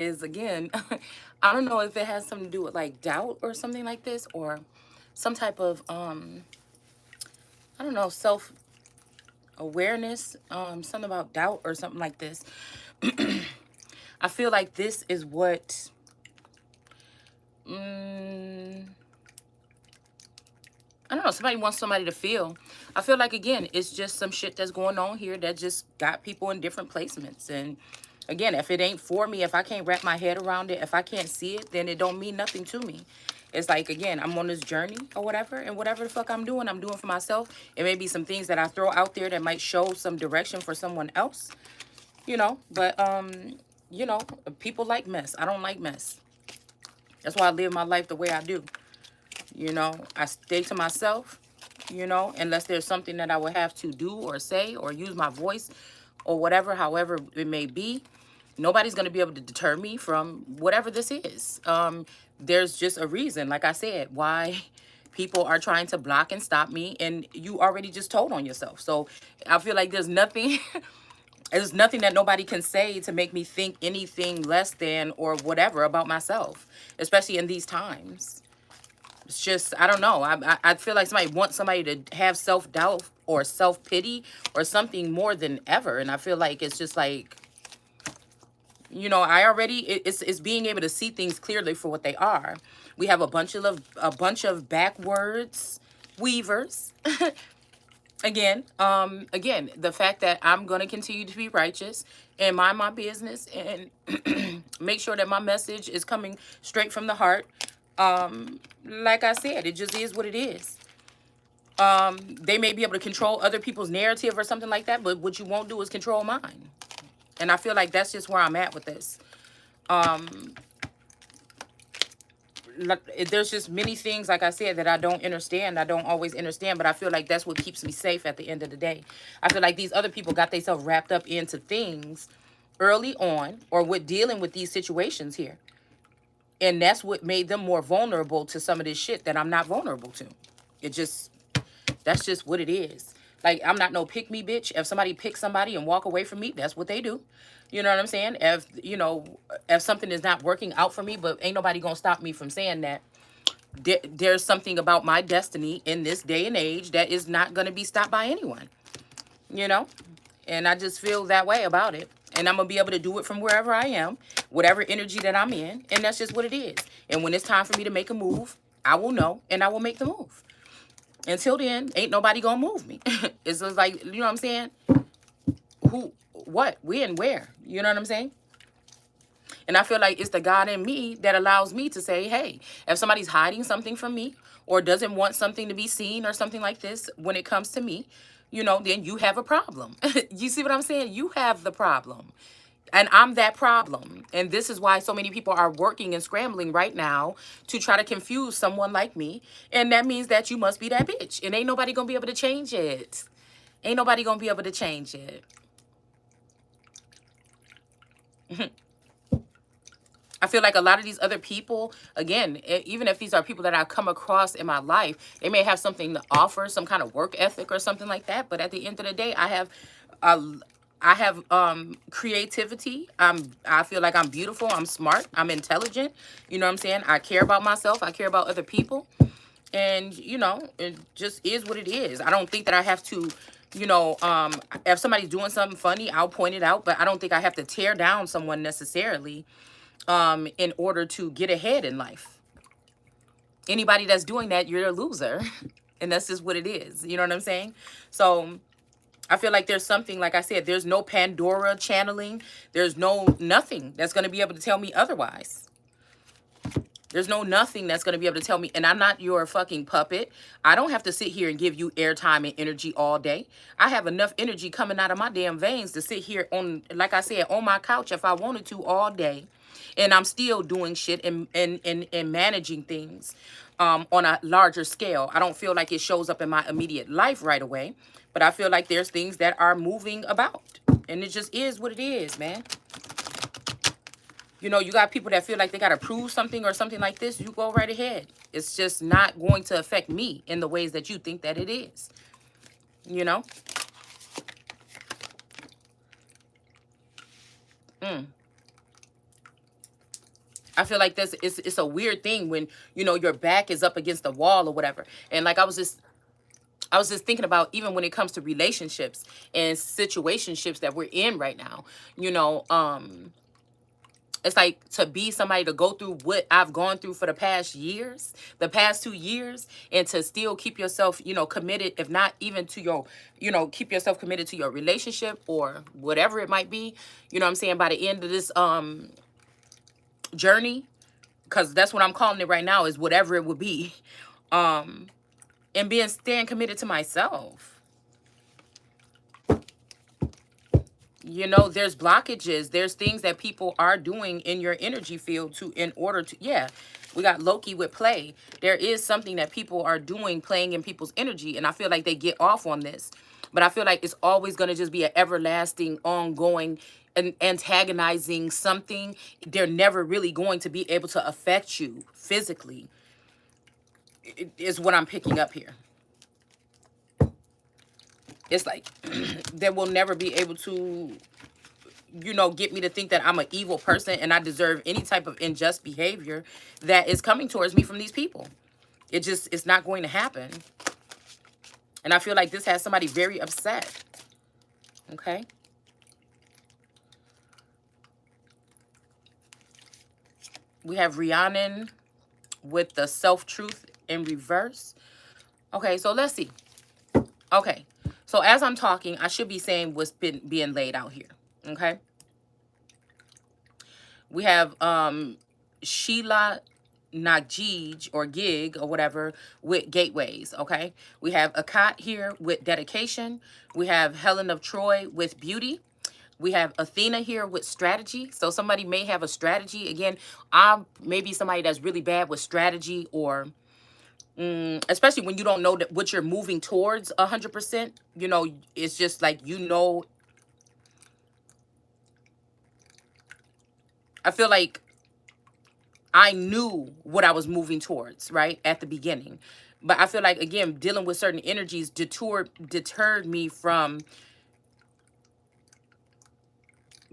is, again, I don't know if it has something to do with like doubt or something like this, or some type of I don't know, self awareness, something about doubt or something like this. I feel like this is what I don't know, somebody wants somebody to feel. I feel like, again, it's just some shit that's going on here that just got people in different placements. And again, if it ain't for me, if I can't wrap my head around it, if I can't see it, then it don't mean nothing to me. It's like, again, I'm on this journey or whatever, and whatever the fuck I'm doing for myself. It may be some things that I throw out there that might show some direction for someone else, but you know, people like mess. I don't like mess. That's why I live my life the way I do. I stay to myself, unless there's something that I would have to do or say or use my voice or whatever, however it may be. Nobody's going to be able to deter me from whatever this is. There's just a reason, like I said, why people are trying to block and stop me, and you already just told on yourself. So I feel like there's nothing there's nothing that nobody can say to make me think anything less than or whatever about myself, especially in these times. It's just, I don't know. I feel like somebody wants somebody to have self-doubt or self-pity or something more than ever. And I feel like it's just like, I already, it's being able to see things clearly for what they are. We have a bunch of backwards weavers. Again, the fact that I'm going to continue to be righteous and mind my business and make sure that my message is coming straight from the heart. Like I said, it just is what it is. They may be able to control other people's narrative or something like that, but what you won't do is control mine. And I feel like that's just where I'm at with this. There's just many things, like I said, that I don't understand. I don't always understand, but I feel like that's what keeps me safe at the end of the day. I feel like these other people got themselves wrapped up into things early on or with dealing with these situations here. And that's what made them more vulnerable to some of this shit that I'm not vulnerable to. It just, that's just what it is. Like, I'm not no pick me bitch. If somebody picks somebody and walk away from me, that's what they do. You know what I'm saying? If something is not working out for me, but ain't nobody gonna stop me from saying that there's something about my destiny in this day and age that is not gonna be stopped by anyone. You know? And I just feel that way about it. And I'm gonna be able to do it from wherever I am, whatever energy that I'm in, and that's just what it is. And when it's time for me to make a move, I will know and I will make the move. Until then, ain't nobody gonna move me. It's just like, you know what I'm saying? Who, what, when, where? You know what I'm saying? And I feel like it's the God in me that allows me to say, hey, if somebody's hiding something from me or doesn't want something to be seen or something like this when it comes to me, then you have a problem. You see what I'm saying? You have the problem. And I'm that problem. And this is why so many people are working and scrambling right now to try to confuse someone like me. And that means that you must be that bitch. And ain't nobody gonna be able to change it. Ain't nobody gonna be able to change it. I feel like a lot of these other people, again, even if these are people that I've come across in my life, they may have something to offer, some kind of work ethic or something like that. But at the end of the day, uh, I have creativity. I feel like I'm beautiful. I'm smart. I'm intelligent. You know what I'm saying? I care about myself. I care about other people. And, it just is what it is. I don't think that I have to, if somebody's doing something funny, I'll point it out. But I don't think I have to tear down someone necessarily in order to get ahead in life. Anybody that's doing that, you're a loser. And that's just what it is. You know what I'm saying? So I feel like there's something, like I said, there's no Pandora channeling. There's nothing that's going to be able to tell me otherwise. There's nothing that's going to be able to tell me. And I'm not your fucking puppet. I don't have to sit here and give you airtime and energy all day. I have enough energy coming out of my damn veins to sit here on, like I said, on my couch if I wanted to all day. And I'm still doing shit and managing things on a larger scale. I don't feel like it shows up in my immediate life right away. But I feel like there's things that are moving about. And it just is what it is, man. You got people that feel like they got to prove something or something like this. You go right ahead. It's just not going to affect me in the ways that you think that it is. You know? I feel like it's a weird thing when, you know, your back is up against the wall or whatever. And like I was just thinking about, even when it comes to relationships and situationships that we're in right now, you know, it's like, to be somebody to go through what I've gone through for the past years, the past 2 years, and to still keep yourself, you know, committed, if not even to your, you know, keep yourself committed to your relationship or whatever it might be, you know what I'm saying, by the end of this journey, because that's what I'm calling it right now, is whatever it would be, and staying committed to myself. You know, there's blockages, there's things that people are doing in your energy field to, in order to, yeah, we got Loki with play. There is something that people are doing, playing in people's energy, and I feel like they get off on this, but I feel like it's always going to just be an everlasting, ongoing, and antagonizing something. They're never really going to be able to affect you physically, is what I'm picking up here. It's like they will never be able to, you know, get me to think that I'm an evil person and I deserve any type of unjust behavior that is coming towards me from these people. It's not going to happen. And I feel like this has somebody very upset. Okay. We have Rhiannon with the self-truth in reverse. Okay, so let's see. Okay, so as I'm talking, I should be saying what's being laid out here. Okay. We have Sheila Najij, or Gig, or whatever, with gateways. Okay. We have Akat here with dedication. We have Helen of Troy with beauty. We have Athena here with strategy. So somebody may have a strategy. Again, I'm maybe somebody that's really bad with strategy, or especially when you don't know that what you're moving towards 100%. You know, it's just like, you know, I feel like I knew what I was moving towards, right, at the beginning. But I feel like, again, dealing with certain energies deterred me from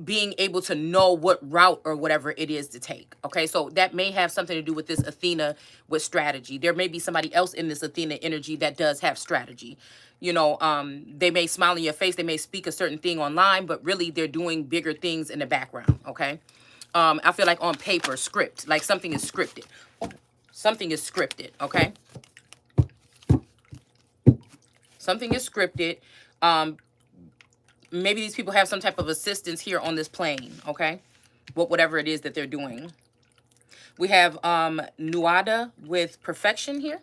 being able to know what route or whatever it is to take. Okay, so that may have something to do with this Athena with strategy. There may be somebody else in this Athena energy that does have strategy. You know, they may smile in your face, they may speak a certain thing online, but really they're doing bigger things in the background. Okay. I feel like on paper, script, like something is scripted. Something is scripted, okay? Something is scripted. Maybe these people have some type of assistance here on this plane, okay? Whatever it is that they're doing. We have Nuada with perfection here.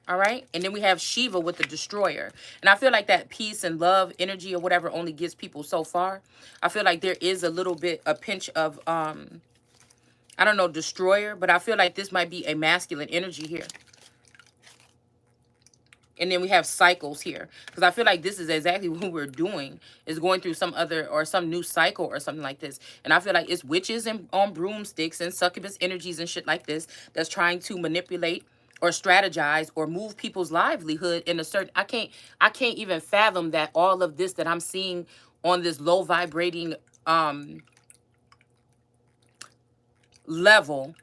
All right. And then we have Shiva with the destroyer. And I feel like that peace and love energy or whatever only gets people so far. I feel like there is a little bit, a pinch of, I don't know, destroyer, but I feel like this might be a masculine energy here. And then we have cycles here, because I feel like this is exactly what we're doing, is going through some other or some new cycle or something like this. And I feel like it's witches and on broomsticks and succubus energies and shit like this that's trying to manipulate or strategize or move people's livelihood in a certain, I can't even fathom that all of this that I'm seeing on this low vibrating level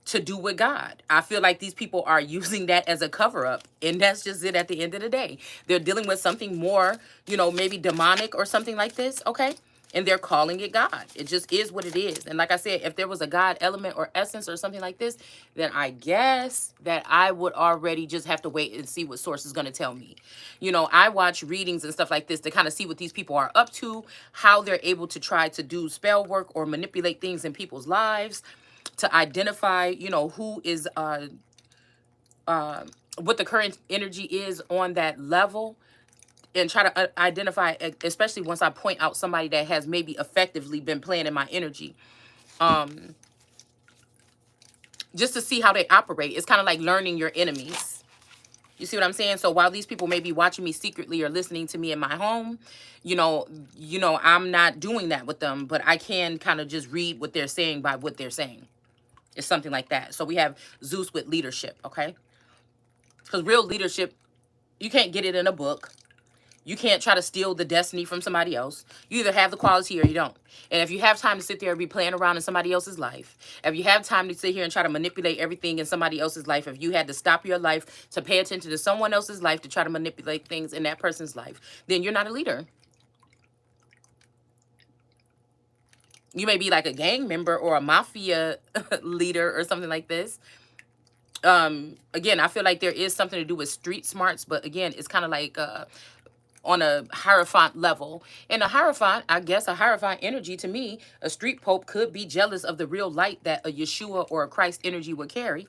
to do with God. I feel like these people are using that as a cover up, and that's just it at the end of the day. They're dealing with something more, you know, maybe demonic or something like this, okay? And they're calling it God. It just is what it is. And like I said, if there was a God element or essence or something like this, then I guess that I would already just have to wait and see what source is going to tell me. You know, I watch readings and stuff like this to kind of see what these people are up to, how they're able to try to do spell work or manipulate things in people's lives, to identify, you know, who is what the current energy is on that level, and try to identify, especially once I point out somebody that has maybe effectively been playing in my energy, just to see how they operate. It's kind of like learning your enemies. You see what I'm saying? So while these people may be watching me secretly or listening to me in my home, you know, I'm not doing that with them, but I can kind of just read what they're saying by what they're saying. It's something like that. So we have Zeus with leadership, okay? Because real leadership, you can't get it in a book. You can't try to steal the destiny from somebody else. You either have the quality or you don't. And if you have time to sit there and be playing around in somebody else's life, if you have time to sit here and try to manipulate everything in somebody else's life, if you had to stop your life to pay attention to someone else's life to try to manipulate things in that person's life, then you're not a leader. You may be like a gang member or a mafia leader or something like this. Again, I feel like there is something to do with street smarts, but again, it's kind of like on a Hierophant level. And a Hierophant, I guess a Hierophant energy, to me, a street pope could be jealous of the real light that a Yeshua or a Christ energy would carry.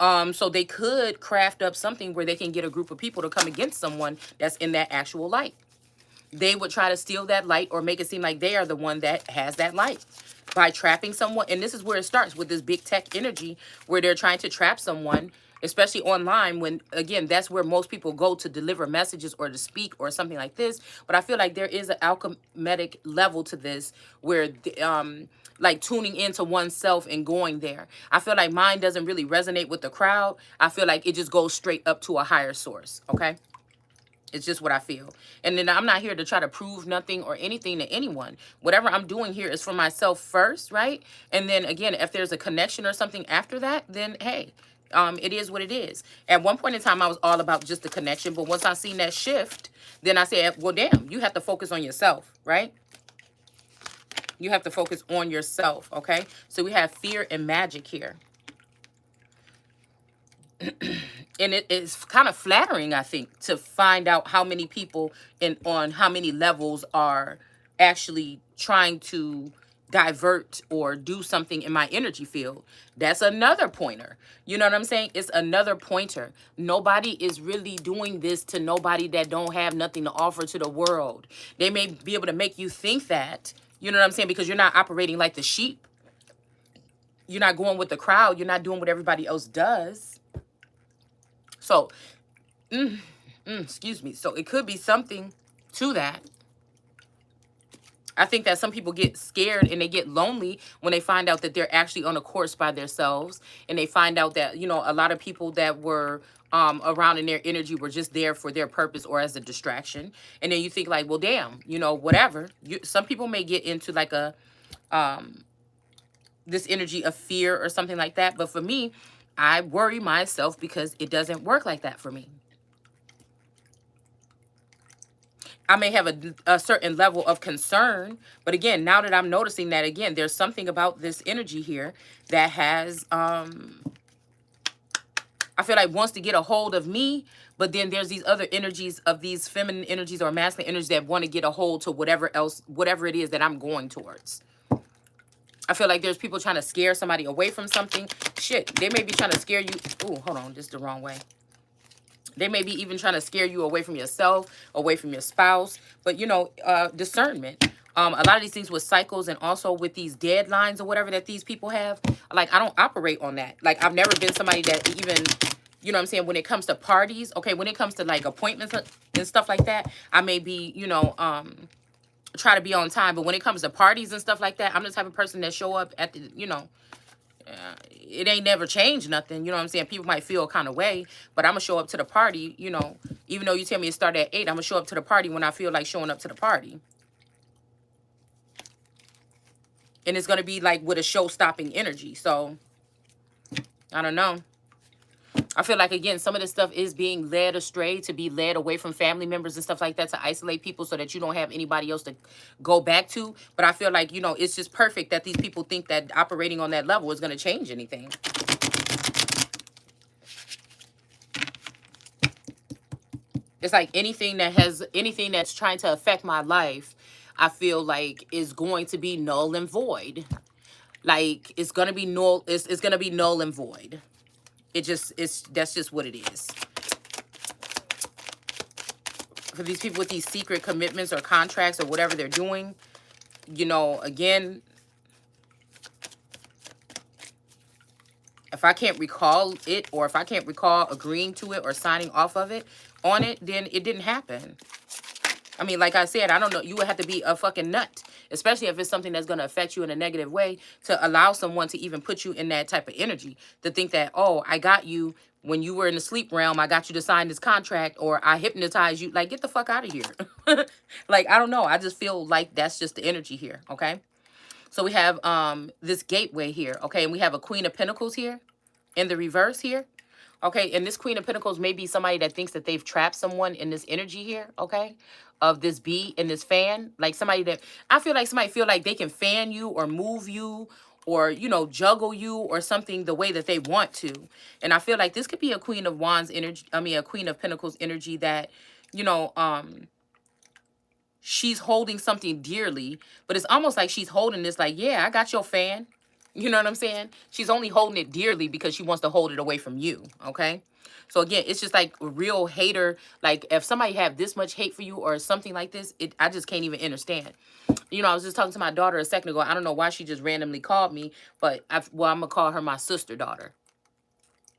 So they could craft up something where they can get a group of people to come against someone that's in that actual light. They would try to steal that light or make it seem like they are the one that has that light by trapping someone. And this is where it starts with this big tech energy where they're trying to trap someone, especially online, when, again, that's where most people go to deliver messages or to speak or something like this. But I feel like there is an alchemic level to this where like tuning into oneself and going there. I feel like mine doesn't really resonate with the crowd. I feel like it just goes straight up to a higher source. Okay. It's just what I feel. And then I'm not here to try to prove nothing or anything to anyone. Whatever I'm doing here is for myself first, right? And then again, if there's a connection or something after that, then hey, it is what it is. At one point in time, I was all about just the connection. But once I seen that shift, then I said, well, damn, you have to focus on yourself, right? You have to focus on yourself, okay? So we have fear and magic here. And it is kind of flattering, I think, to find out how many people on how many levels are actually trying to divert or do something in my energy field. That's another pointer. You know what I'm saying? It's another pointer. Nobody is really doing this to nobody that don't have nothing to offer to the world. They may be able to make you think that, you know what I'm saying? Because you're not operating like the sheep. You're not going with the crowd. You're not doing what everybody else does. So, excuse me. So it could be something to that. I think that some people get scared and they get lonely when they find out that they're actually on a course by themselves. And they find out that, you know, a lot of people that were around in their energy were just there for their purpose or as a distraction. And then you think like, well, damn, you know, whatever. Some people may get into like a, this energy of fear or something like that. But for me, I worry myself because it doesn't work like that for me. I may have a certain level of concern, but again, now that I'm noticing that, again, there's something about this energy here that has, I feel like wants to get a hold of me, but then there's these other energies of these feminine energies or masculine energies that want to get a hold to whatever it is that I'm going towards. I feel like there's people trying to scare somebody away from something. Shit, they may be trying to scare you. Ooh, hold on, this is the wrong way. They may be even trying to scare you away from yourself, away from your spouse. But, you know, discernment. A lot of these things with cycles and also with these deadlines or whatever that these people have. Like, I don't operate on that. Like, I've never been somebody that even, you know what I'm saying, when it comes to parties. Okay, when it comes to, like, appointments and stuff like that, I may be, you know, try to be on time. But when it comes to parties and stuff like that, I'm the type of person that show up at the, you know, it ain't never changed nothing. You know what I'm saying? People might feel kind of way, but I'm going to show up to the party, you know, even though you tell me to start at 8, I'm going to show up to the party when I feel like showing up to the party. And it's going to be like with a show-stopping energy. So, I don't know. I feel like, again, some of this stuff is being led astray, to be led away from family members and stuff like that, to isolate people so that you don't have anybody else to go back to. But I feel like, you know, it's just perfect that these people think that operating on that level is going to change anything. It's like anything that's trying to affect my life, I feel like is going to be null and void. Like, it's going to be null. It's going to be null and void. That's just what it is. For these people with these secret commitments or contracts or whatever they're doing, you know, again, if I can't recall it, or if I can't recall agreeing to it or signing off of it on it, then it didn't happen. I mean, like I said, I don't know. You would have to be a fucking nut, especially if it's something that's going to affect you in a negative way, to allow someone to even put you in that type of energy, to think that, oh, I got you when you were in the sleep realm, I got you to sign this contract, or I hypnotized you. Like, get the fuck out of here. Like, I don't know. I just feel like that's just the energy here, okay? So we have this gateway here, okay? And we have a Queen of Pentacles here in the reverse here. Okay, and this Queen of Pentacles may be somebody that thinks that they've trapped someone in this energy here, okay? Of this bee in this fan. Like somebody that, I feel like somebody feel like they can fan you or move you or, you know, juggle you or something the way that they want to. And I feel like this could be a Queen of Wands energy, I mean, a Queen of Pentacles energy that, you know, she's holding something dearly, but it's almost like she's holding this like, yeah, I got your fan. You know what I'm saying? She's only holding it dearly because she wants to hold it away from you, okay? So again, it's just like a real hater. Like if somebody have this much hate for you or something like this, I just can't even understand. You know, I was just talking to my daughter a second ago. I don't know why she just randomly called me, but I'm going to call her my sister daughter.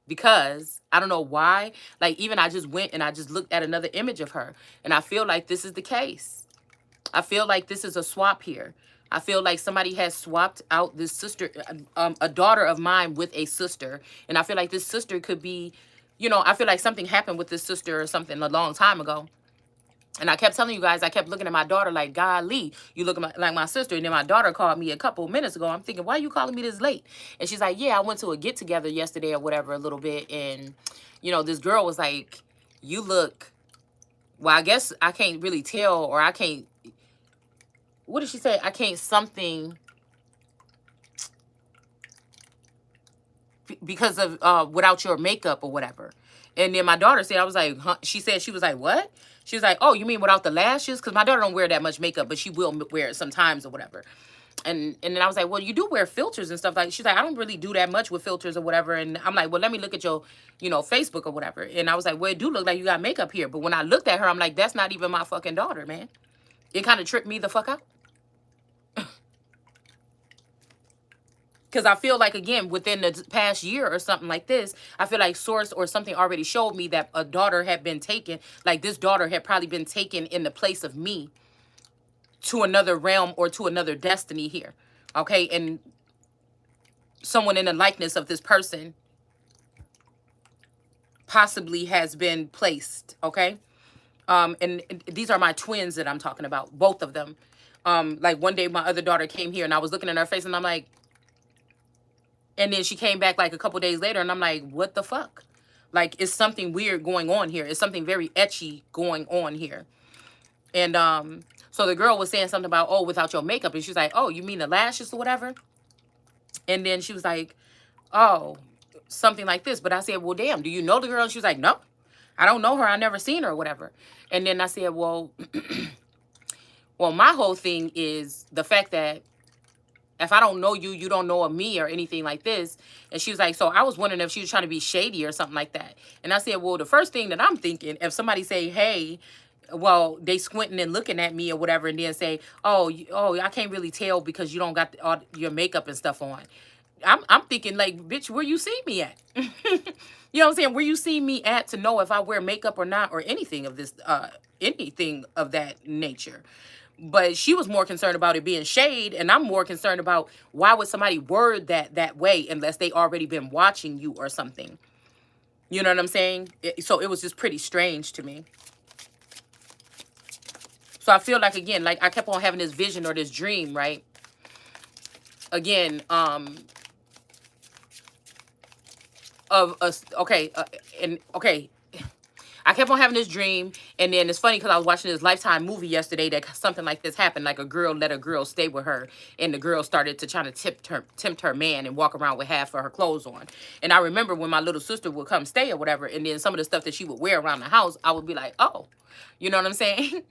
Because I don't know why. Like even I just went and I just looked at another image of her. And I feel like this is the case. I feel like this is a swap here. I feel like somebody has swapped out this sister, a daughter of mine with a sister. And I feel like this sister could be, you know, I feel like something happened with this sister or something a long time ago. And I kept telling you guys, I kept looking at my daughter like, golly, you look like my sister. And then my daughter called me a couple minutes ago. I'm thinking, why are you calling me this late? And she's like, yeah, I went to a get together yesterday or whatever a little bit. And, you know, this girl was like, you look, well, I guess I can't really tell, or I can't, what did she say? I can't something because of without your makeup or whatever. And then my daughter said, I was like, huh? She said, she was like, what? She was like, oh, you mean without the lashes? Because my daughter don't wear that much makeup, but she will wear it sometimes or whatever. And then I was like, well, you do wear filters and stuff. Like, she's like, I don't really do that much with filters or whatever. And I'm like, well, let me look at your, you know, Facebook or whatever. And I was like, well, it do look like you got makeup here. But when I looked at her, I'm like, that's not even my fucking daughter, man. It kind of tripped me the fuck out. Because I feel like, again, within the past year or something like this, I feel like source or something already showed me that a daughter had been taken. Like this daughter had probably been taken in the place of me to another realm or to another destiny here. Okay. And someone in the likeness of this person possibly has been placed. Okay. And these are my twins that I'm talking about. Both of them. Like one day my other daughter came here and I was looking at her face and I'm like, and then she came back like a couple days later and I'm like, what the fuck? Like, it's something weird going on here. It's something very etchy going on here. And so the girl was saying something about, oh, without your makeup. And she's like, oh, you mean the lashes or whatever? And then she was like, oh, something like this. But I said, well, damn, do you know the girl? And she was like, no, I don't know her. I never seen her or whatever. And then I said, well, well, my whole thing is the fact that if I don't know you, you don't know of me or anything like this. And she was like, so I was wondering if she was trying to be shady or something like that. And I said, well, the first thing that I'm thinking, if somebody say, hey, well, they squinting and looking at me or whatever, and then say, oh, I can't really tell because you don't got all your makeup and stuff on. I'm thinking like, bitch, where you see me at? You know what I'm saying? Where you see me at to know if I wear makeup or not or anything of this, anything of that nature. But she was more concerned about it being shade, and I'm more concerned about why would somebody word that way unless they already been watching you or something. You know what I'm saying? So it was just pretty strange to me. So I feel like, again, like I kept on having this vision or this dream, right? Again, of us, okay, I kept on having this dream, and then it's funny because I was watching this Lifetime movie yesterday that something like this happened. Like a girl let a girl stay with her, and the girl started to try to tempt her man and walk around with half of her clothes on. And I remember when my little sister would come stay or whatever, and then some of the stuff that she would wear around the house, I would be like, oh, you know what I'm saying?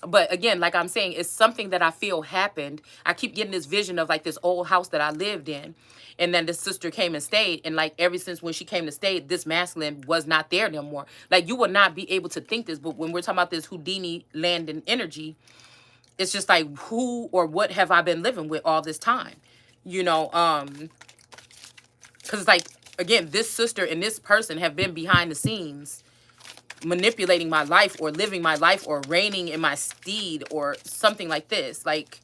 But again, like I'm saying, it's something that I feel happened. I keep getting this vision of like this old house that I lived in. And then this sister came and stayed. And like ever since when she came to stay, this masculine was not there no more. Like you would not be able to think this. But when we're talking about this Houdini land and energy, it's just like who or what have I been living with all this time? You know, because it's like, again, this sister and this person have been behind the scenes manipulating my life or living my life or reigning in my steed or something like this. Like,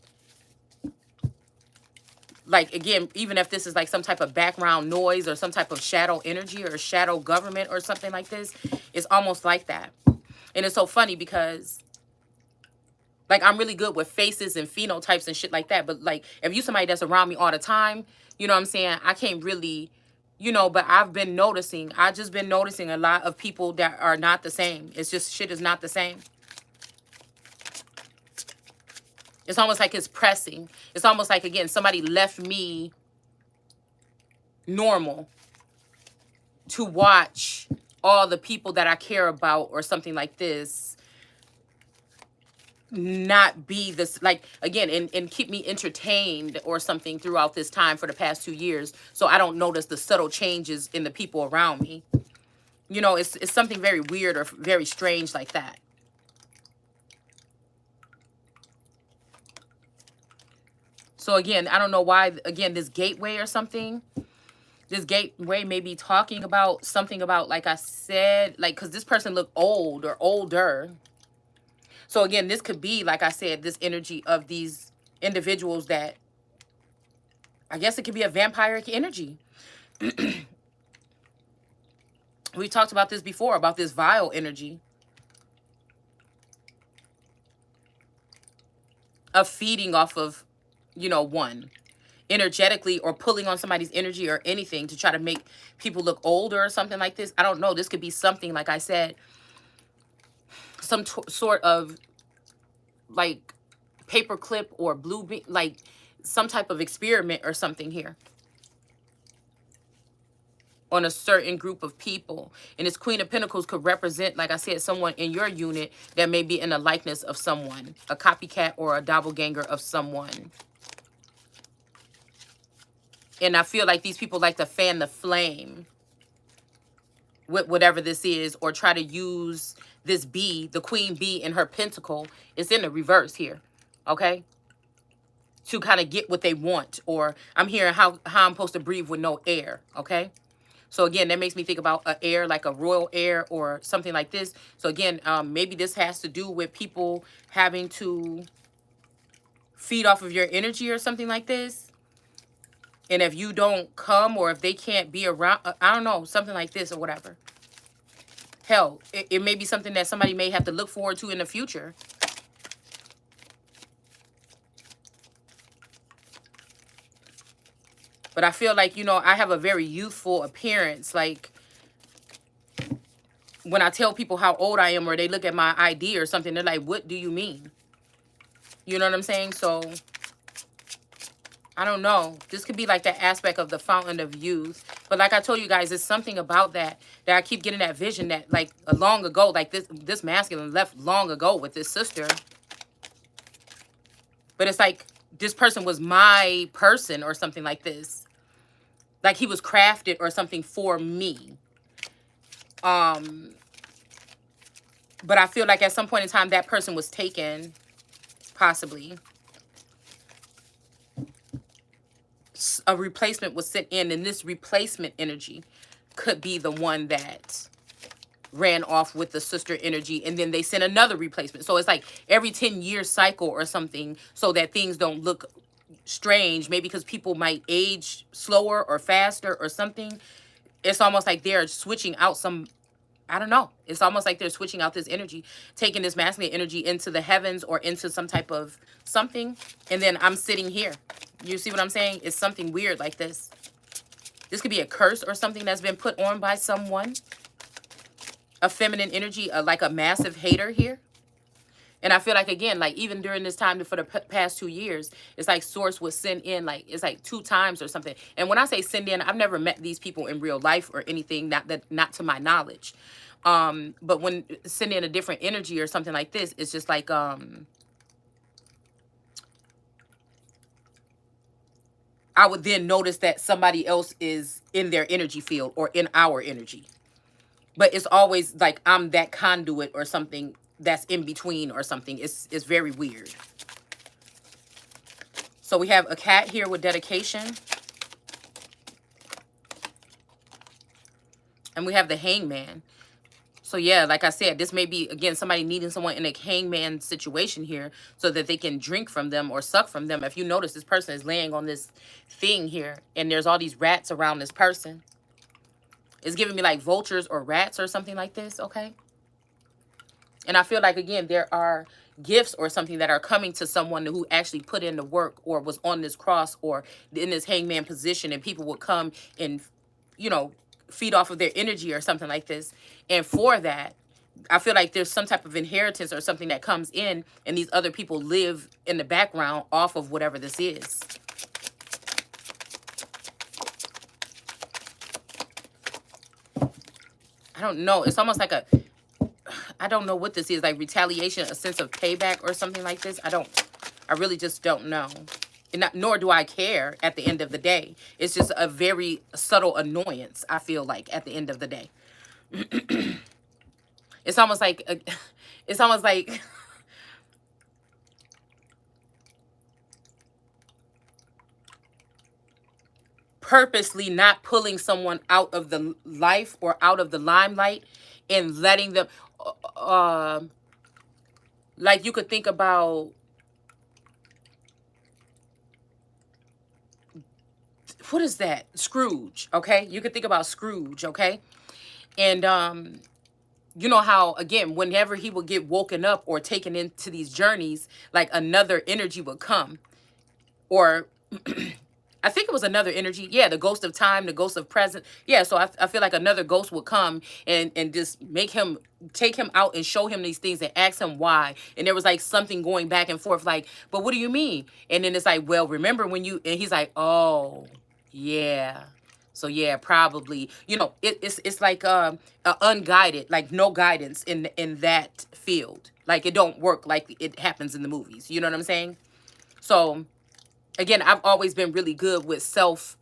like, again, even if this is like some type of background noise or some type of shadow energy or shadow government or something like this, it's almost like that. And it's so funny because, like, I'm really good with faces and phenotypes and shit like that. But, like, if you somebody that's around me all the time, you know what I'm saying? I can't really, you know, but I just been noticing a lot of people that are not the same. It's just shit is not the same. It's almost like it's pressing. It's almost like, again, somebody left me normal to watch all the people that I care about or something like this not be this, like, again, and keep me entertained or something throughout this time for the past 2 years, so I don't notice the subtle changes in the people around me. You know, it's something very weird or very strange like that. So again, I don't know why, again, this gateway or something, this gateway may be talking about something about, like I said, like, because this person looked old or older. So again, this could be, like I said, this energy of these individuals that, I guess it could be a vampiric energy. We talked about this before, about this vile energy of feeding off of, you know, one energetically, or pulling on somebody's energy or anything to try to make people look older or something like this. I don't know. This could be something, like I said, some sort of like paperclip or blue beam, like some type of experiment or something here on a certain group of people. And this Queen of Pentacles could represent, like I said, someone in your unit that may be in the likeness of someone, a copycat or a doppelganger of someone. And I feel like these people like to fan the flame with whatever this is, or try to use this bee, the queen bee in her pentacle. It's in the reverse here, okay? To kind of get what they want. Or I'm hearing how I'm supposed to breathe with no air, okay? So again, that makes me think about an air, like a royal air or something like this. So again, maybe this has to do with people having to feed off of your energy or something like this. And if you don't come, or if they can't be around, I don't know, something like this or whatever. Hell, it may be something that somebody may have to look forward to in the future. But I feel like, you know, I have a very youthful appearance. Like, when I tell people how old I am, or they look at my ID or something, they're like, what do you mean? You know what I'm saying? So, I don't know. This could be like that aspect of the fountain of youth. But like I told you guys, it's something about that I keep getting that vision that, like, long ago, like this masculine left long ago with this sister. But it's like this person was my person or something like this. Like he was crafted or something for me. But I feel like at some point in time that person was taken, possibly. A replacement was sent in, and this replacement energy could be the one that ran off with the sister energy, and then they sent another replacement. So it's like every 10-year cycle or something, so that things don't look strange, maybe because people might age slower or faster or something. It's almost like they're switching out some, I don't know. It's almost like they're switching out this energy, taking this masculine energy into the heavens or into some type of something. And then I'm sitting here. You see what I'm saying? It's something weird like this. This could be a curse or something that's been put on by someone. A feminine energy, like a massive hater here. And I feel like, again, like even during this time for the past 2 years, it's like Source would send in, like, it's like 2 times or something. And when I say send in, I've never met these people in real life or anything, not to my knowledge. But when send in a different energy or something like this, it's just like, I would then notice that somebody else is in their energy field or in our energy. But it's always like I'm that conduit or something that's in between or something. It's very weird. So we have a cat here with dedication. And we have the Hangman. So yeah, like I said, this may be, again, somebody needing someone in a hangman situation here so that they can drink from them or suck from them. If you notice, this person is laying on this thing here and there's all these rats around this person. It's giving me like vultures or rats or something like this, okay? And I feel like, again, there are gifts or something that are coming to someone who actually put in the work or was on this cross or in this hangman position, and people would come and, you know, feed off of their energy or something like this. And for that, I feel like there's some type of inheritance or something that comes in, and these other people live in the background off of whatever this is. I don't know. It's almost like a, I don't know what this is, like retaliation, a sense of payback or something like this. I really just don't know. And not, nor do I care at the end of the day. It's just a very subtle annoyance, I feel like, at the end of the day. It's almost like, it's almost like, purposely not pulling someone out of the life or out of the limelight and letting them, like you could think about, what is that? Scrooge, okay? You could think about Scrooge, okay? And you know how, again, whenever he would get woken up or taken into these journeys, like another energy would come. Or I think it was another energy. Yeah, the ghost of time, the ghost of present. Yeah, so I feel like another ghost would come and just make him, take him out and show him these things and ask him why. And there was like something going back and forth, like, but what do you mean? And then it's like, well, remember when you, and he's like, oh, yeah. So yeah, probably, you know, it's like unguided, like no guidance in that field. Like it don't work like it happens in the movies. You know what I'm saying? So again, I've always been really good with self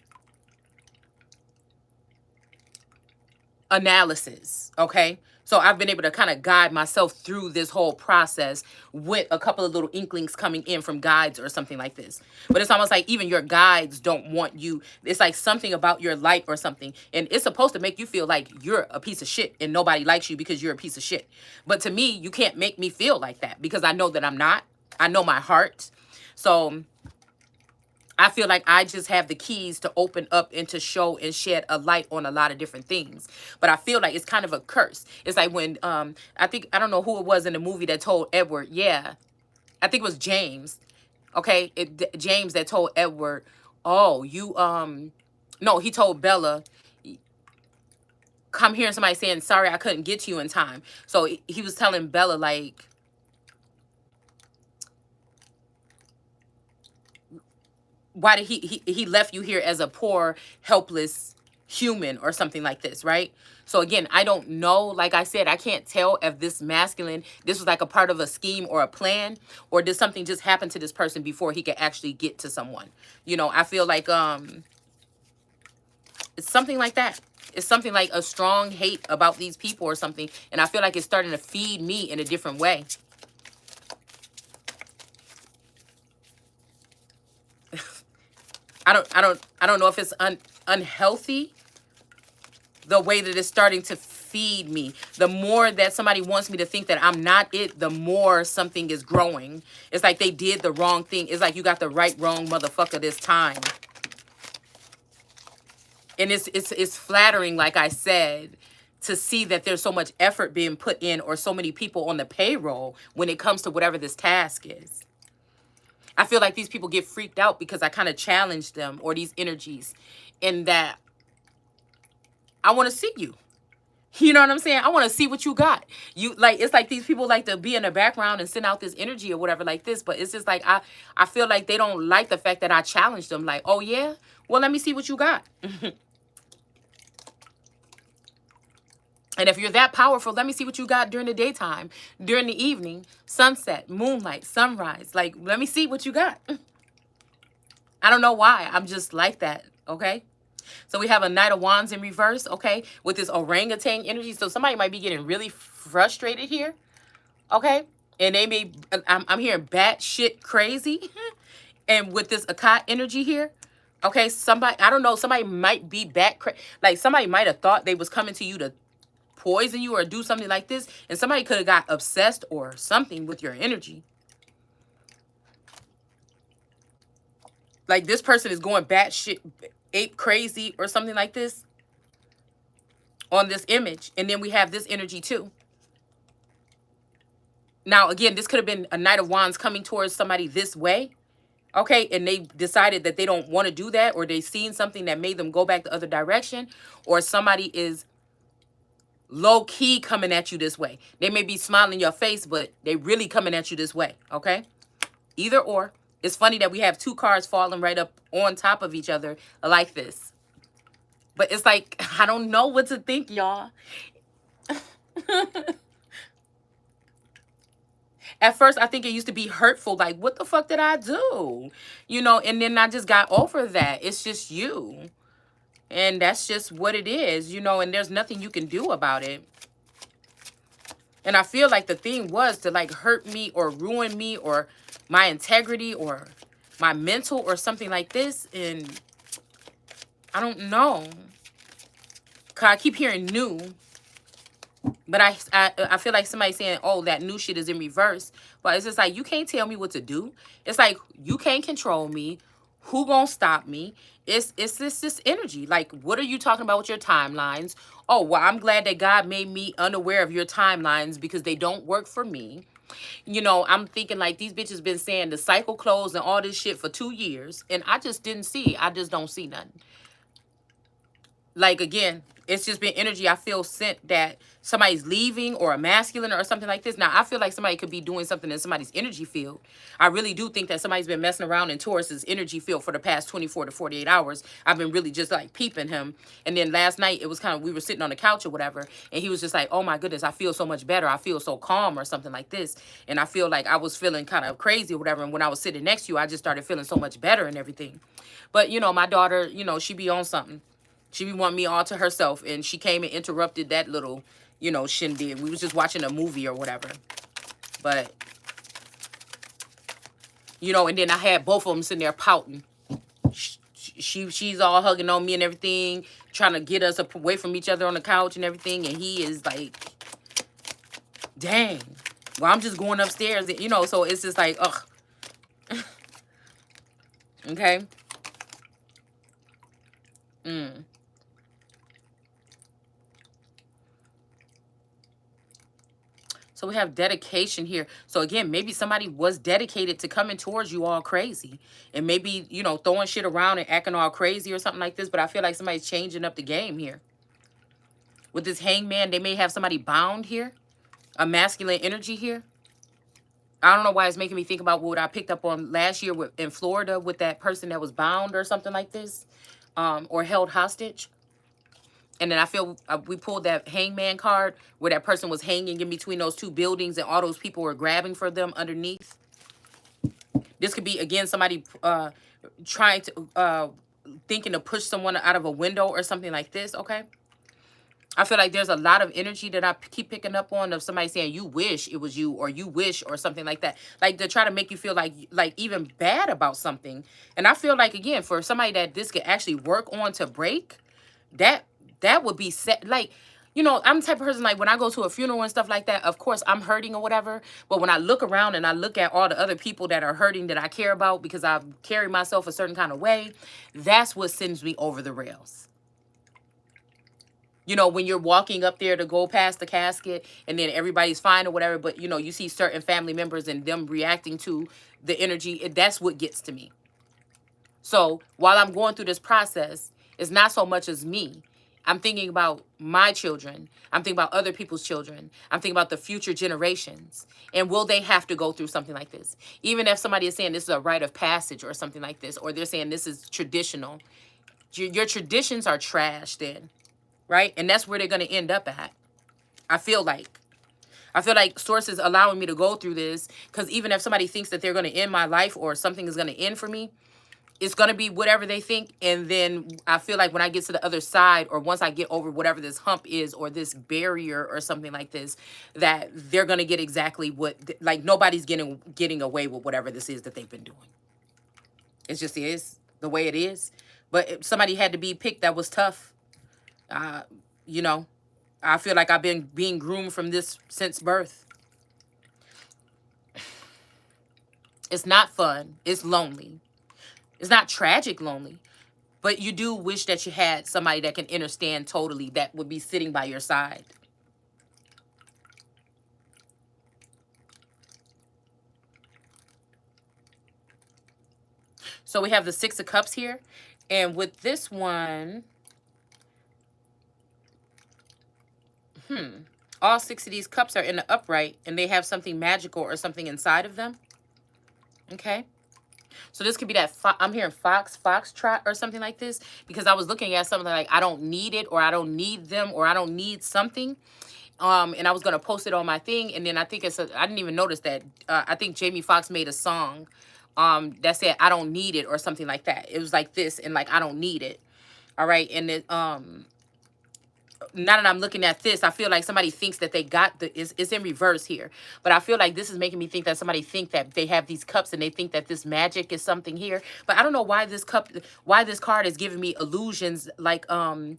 analysis, okay? So I've been able to kind of guide myself through this whole process with a couple of little inklings coming in from guides or something like this. But it's almost like even your guides don't want you. It's like something about your light or something. And it's supposed to make you feel like you're a piece of shit and nobody likes you because you're a piece of shit. But to me, you can't make me feel like that because I know that I'm not. I know my heart. So I feel like I just have the keys to open up and to show and shed a light on a lot of different things. But I feel like it's kind of a curse. It's like when, I think, I don't know who it was in the movie that told Edward, yeah, I think it was James. Okay, James that told Edward, oh, you, no, he told Bella, come hearing somebody saying, sorry, I couldn't get to you in time. So he was telling Bella, like, why did he left you here as a poor, helpless human or something like this, right? So again, I don't know. Like I said, I can't tell if this masculine, this was like a part of a scheme or a plan, or did something just happen to this person before he could actually get to someone? You know, I feel like it's something like that. It's something like a strong hate about these people or something, and I feel like it's starting to feed me in a different way. I don't know if it's unhealthy, the way that it's starting to feed me. The more that somebody wants me to think that I'm not it, the more something is growing. It's like they did the wrong thing. It's like you got the right wrong motherfucker this time. And it's flattering, like I said, to see that there's so much effort being put in, or so many people on the payroll when it comes to whatever this task is. I feel like these people get freaked out because I kind of challenge them, or these energies, in that I want to see you. You know what I'm saying? I want to see what you got. You like, it's like these people like to be in the background and send out this energy or whatever like this, but it's just like I feel like they don't like the fact that I challenge them. Like, oh yeah, well, let me see what you got. And if you're that powerful, let me see what you got during the daytime, during the evening, sunset, moonlight, sunrise. Like, let me see what you got. I don't know why. I'm just like that, okay? So we have a Knight of Wands in reverse, okay, with this orangutan energy. So somebody might be getting really frustrated here, okay? And they may, I'm hearing batshit crazy. And with this Akat energy here, okay, somebody, I don't know, somebody might be like somebody might have thought they was coming to you to poison you or do something like this, and somebody could have got obsessed or something with your energy. Like this person is going batshit ape crazy or something like this on this image. And then we have this energy too. Now, again, this could have been a Knight of Wands coming towards somebody this way. Okay, and they decided that they don't want to do that, or they seen something that made them go back the other direction, or somebody is low-key coming at you this way. They may be smiling in your face, but they really coming at you this way, okay? Either or. It's funny that we have two cards falling right up on top of each other like this. But it's like, I don't know what to think, y'all. At first, I think it used to be hurtful. Like, what the fuck did I do? You know, and then I just got over that. It's just you. And that's just what it is, you know, and there's nothing you can do about it. And I feel like the thing was to, like, hurt me or ruin me or my integrity or my mental or something like this. And I don't know. 'Cause I keep hearing new. But I feel like somebody saying, oh, that new shit is in reverse. But it's just like, you can't tell me what to do. It's like, you can't control me. Who gonna stop me? It's this energy. Like, what are you talking about with your timelines? Oh, well, I'm glad that God made me unaware of your timelines because they don't work for me. You know, I'm thinking like these bitches been saying the cycle closed and all this shit for 2 years. And I just didn't see. I just don't see nothing. Like, again, it's just been energy I feel sent that somebody's leaving or a masculine or something like this. Now, I feel like somebody could be doing something in somebody's energy field. I really do think that somebody's been messing around in Taurus's energy field for the past 24 to 48 hours. I've been really just like peeping him. And then last night, it was kind of, we were sitting on the couch or whatever. And he was just like, oh my goodness, I feel so much better. I feel so calm or something like this. And I feel like I was feeling kind of crazy or whatever. And when I was sitting next to you, I just started feeling so much better and everything. But, you know, my daughter, you know, she be on something. She be wanting me all to herself, and she came and interrupted that little, you know, shindig. We was just watching a movie or whatever. But, you know, and then I had both of them sitting there pouting. She's all hugging on me and everything, trying to get us away from each other on the couch and everything, and he is like, dang. Well, I'm just going upstairs, you know, so it's just like, ugh. Okay? So we have dedication here. So again, maybe somebody was dedicated to coming towards you all crazy. And maybe, you know, throwing shit around and acting all crazy or something like this. But I feel like somebody's changing up the game here. With this hangman, they may have somebody bound here. A masculine energy here. I don't know why it's making me think about what I picked up on last year in Florida with that person that was bound or something like this. Or held hostage. And then I feel we pulled that hangman card where that person was hanging in between those two buildings and all those people were grabbing for them underneath. This could be, again, somebody trying to, thinking to push someone out of a window or something like this, okay? I feel like there's a lot of energy that I keep picking up on of somebody saying, you wish it was you, or you wish, or something like that. Like, to try to make you feel like even bad about something. And I feel like, again, for somebody that this could actually work on to break, that would be set. Like, you know, I'm the type of person, like, when I go to a funeral and stuff like that, of course, I'm hurting or whatever. But when I look around and I look at all the other people that are hurting that I care about because I carry myself a certain kind of way, that's what sends me over the rails. You know, when you're walking up there to go past the casket and then everybody's fine or whatever, but, you know, you see certain family members and them reacting to the energy, that's what gets to me. So while I'm going through this process, it's not so much as me. I'm thinking about my children. I'm thinking about other people's children. I'm thinking about the future generations. And will they have to go through something like this? Even if somebody is saying this is a rite of passage or something like this, or they're saying this is traditional, your traditions are trash then, right? And that's where they're going to end up at. I feel like sources allowing me to go through this, because even if somebody thinks that they're going to end my life or something is going to end for me, it's going to be whatever they think. And then I feel like when I get to the other side, or once I get over whatever this hump is or this barrier or something like this, that they're going to get exactly what, like, nobody's getting away with whatever this is that they've been doing. It just is the way it is. But if somebody had to be picked that was tough, you know, I feel like I've been being groomed from this since birth. It's not fun. It's lonely. It's not tragic lonely. But you do wish that you had somebody that can understand totally, that would be sitting by your side. So we have the Six of Cups here. And with this one, all six of these cups are in the upright, and they have something magical or something inside of them. Okay. So this could be that, I'm hearing foxtrot or something like this, because I was looking at something like, I don't need it, or I don't need them, or I don't need something. And I was going to post it on my thing. And then I think I didn't even notice that. I think Jamie Foxx made a song that said, I don't need it, or something like that. It was like this, and like, I don't need it. All right. And it, now that I'm looking at this, I feel like somebody thinks that they got it's in reverse here. But I feel like this is making me think that somebody think that they have these cups, and they think that this magic is something here. But I don't know why this card is giving me illusions like the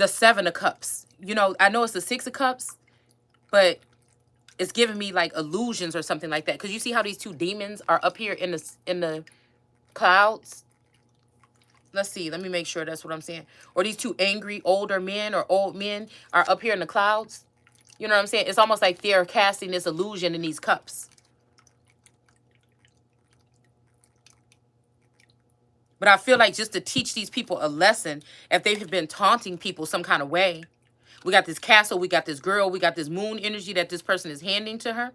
Seven of Cups. You know, I know it's the Six of Cups, but it's giving me like illusions or something like that. Because you see how these two demons are up here in the clouds? Let's see. Let me make sure that's what I'm saying. Or these two angry older men or old men are up here in the clouds. You know what I'm saying? It's almost like they're casting this illusion in these cups. But I feel like just to teach these people a lesson, if they have been taunting people some kind of way. We got this castle. We got this girl. We got this moon energy that this person is handing to her.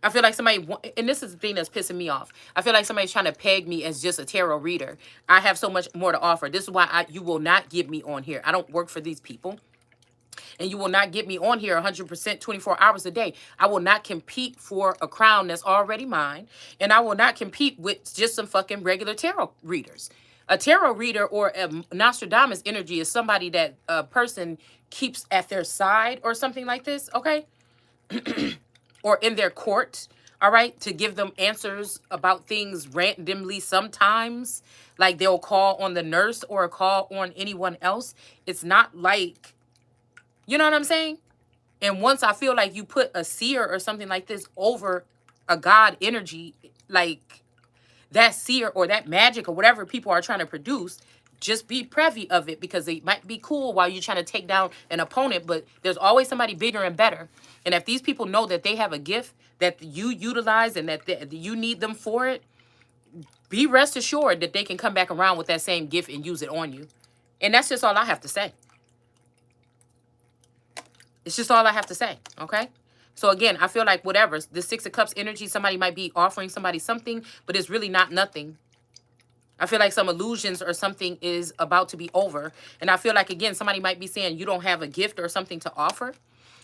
I feel like somebody, and this is the thing that's pissing me off. I feel like somebody's trying to peg me as just a tarot reader. I have so much more to offer. This is why you will not get me on here. I don't work for these people. And you will not get me on here 100% 24 hours a day. I will not compete for a crown that's already mine. And I will not compete with just some fucking regular tarot readers. A tarot reader or a Nostradamus energy is somebody that a person keeps at their side or something like this, okay? Or in their court, all right, to give them answers about things randomly sometimes. Like they'll call on the nurse or call on anyone else. It's not like, you know what I'm saying? And once I feel like you put a seer or something like this over a God energy, like that seer or that magic or whatever people are trying to produce, just be privy of it, because it might be cool while you're trying to take down an opponent, but there's always somebody bigger and better. And if these people know that they have a gift that you utilize and that you need them for it, be rest assured that they can come back around with that same gift and use it on you. And that's just all I have to say. It's just all I have to say, okay? So again, I feel like whatever, the Six of Cups energy, somebody might be offering somebody something, but it's really not nothing. I feel like some illusions or something is about to be over. And I feel like, again, somebody might be saying you don't have a gift or something to offer,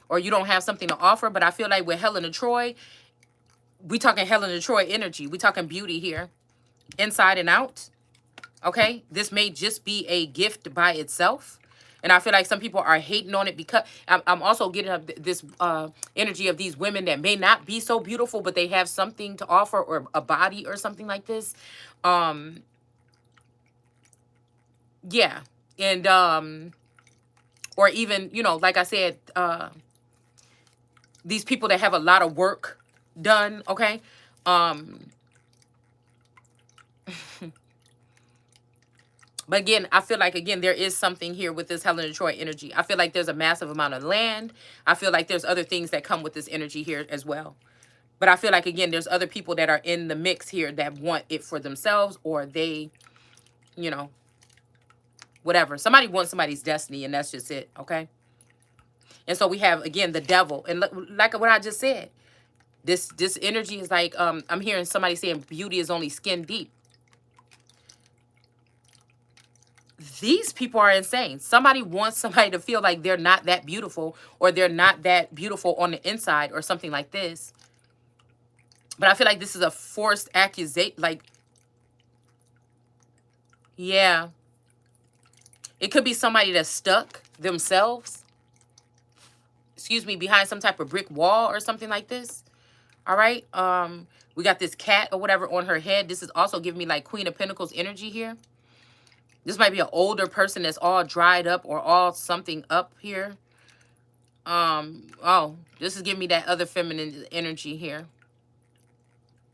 or you don't have something to offer. But I feel like with Helen of Troy, we talking Helen of Troy energy. We talking beauty here, inside and out. Okay, this may just be a gift by itself. And I feel like some people are hating on it because I'm also getting this energy of these women that may not be so beautiful, but they have something to offer, or a body or something like this. Yeah. And, or even, you know, like I said, these people that have a lot of work done, okay? But again, I feel like, again, there is something here with this Helen of Troy energy. I feel like there's a massive amount of land. I feel like there's other things that come with this energy here as well. But I feel like, again, there's other people that are in the mix here that want it for themselves, or they, you know, whatever. Somebody wants somebody's destiny, and that's just it, okay? And so we have, again, the devil. And like what I just said, this energy is like, I'm hearing somebody saying beauty is only skin deep. These people are insane. Somebody wants somebody to feel like they're not that beautiful, or they're not that beautiful on the inside, or something like this. But I feel like this is a forced accusation. Like, yeah. It could be somebody that's stuck themselves, excuse me, behind some type of brick wall or something like this. All right. We got this cat or whatever on her head. This is also giving me like Queen of Pentacles energy here. This might be an older person that's all dried up or all something up here. Oh, this is giving me that other feminine energy here.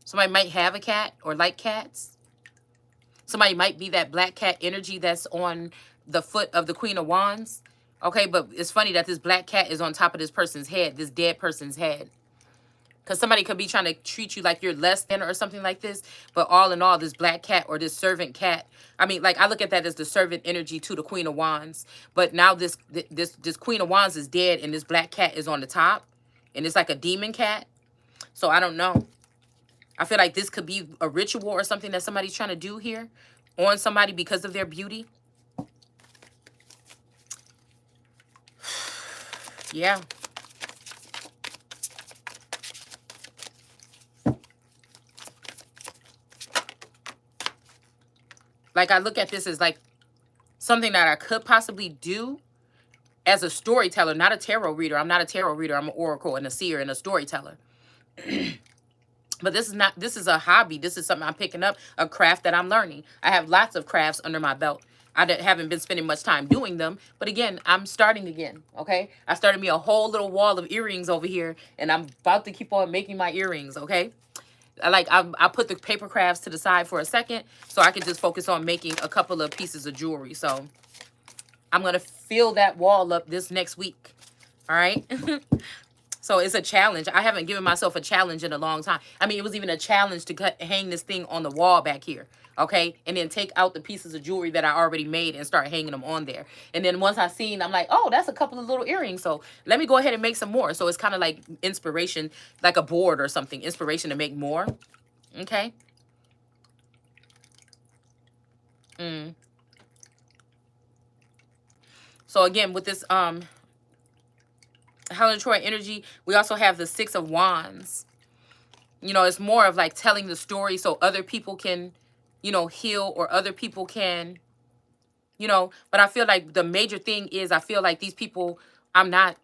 Somebody might have a cat or like cats. Somebody might be that black cat energy that's on the foot of the Queen of Wands. Okay, but it's funny that this black cat is on top of this person's head, this dead person's head. Because somebody could be trying to treat you like you're less than or something like this. But all in all, this black cat or this servant cat, I mean, like, I look at that as the servant energy to the Queen of Wands. But now this Queen of Wands is dead and this black cat is on the top. And it's like a demon cat. So I don't know. I feel like this could be a ritual or something that somebody's trying to do here on somebody because of their beauty. Yeah. Like, I look at this as like something that I could possibly do as a storyteller, not a tarot reader. I'm not a tarot reader. I'm an oracle and a seer and a storyteller. But this is a hobby. This is something I'm picking up, a craft that I'm learning. I have lots of crafts under my belt. I haven't been spending much time doing them. But again, I'm starting again, okay? I started me a whole little wall of earrings over here, and I'm about to keep on making my earrings, okay? I put the paper crafts to the side for a second so I can just focus on making a couple of pieces of jewelry. So I'm going to fill that wall up this next week, all right? So it's a challenge. I haven't given myself a challenge in a long time. I mean, it was even a challenge to hang this thing on the wall back here, okay? And then take out the pieces of jewelry that I already made and start hanging them on there. And then once I seen, I'm like, oh, that's a couple of little earrings. So let me go ahead and make some more. So it's kind of like inspiration, like a board or something, inspiration to make more, okay? So again, with this Helen Troy energy, we also have the Six of Wands. You know, it's more of like telling the story so other people can, you know, heal, or other people can, you know. But I feel like the major thing is, I feel like these people, I'm not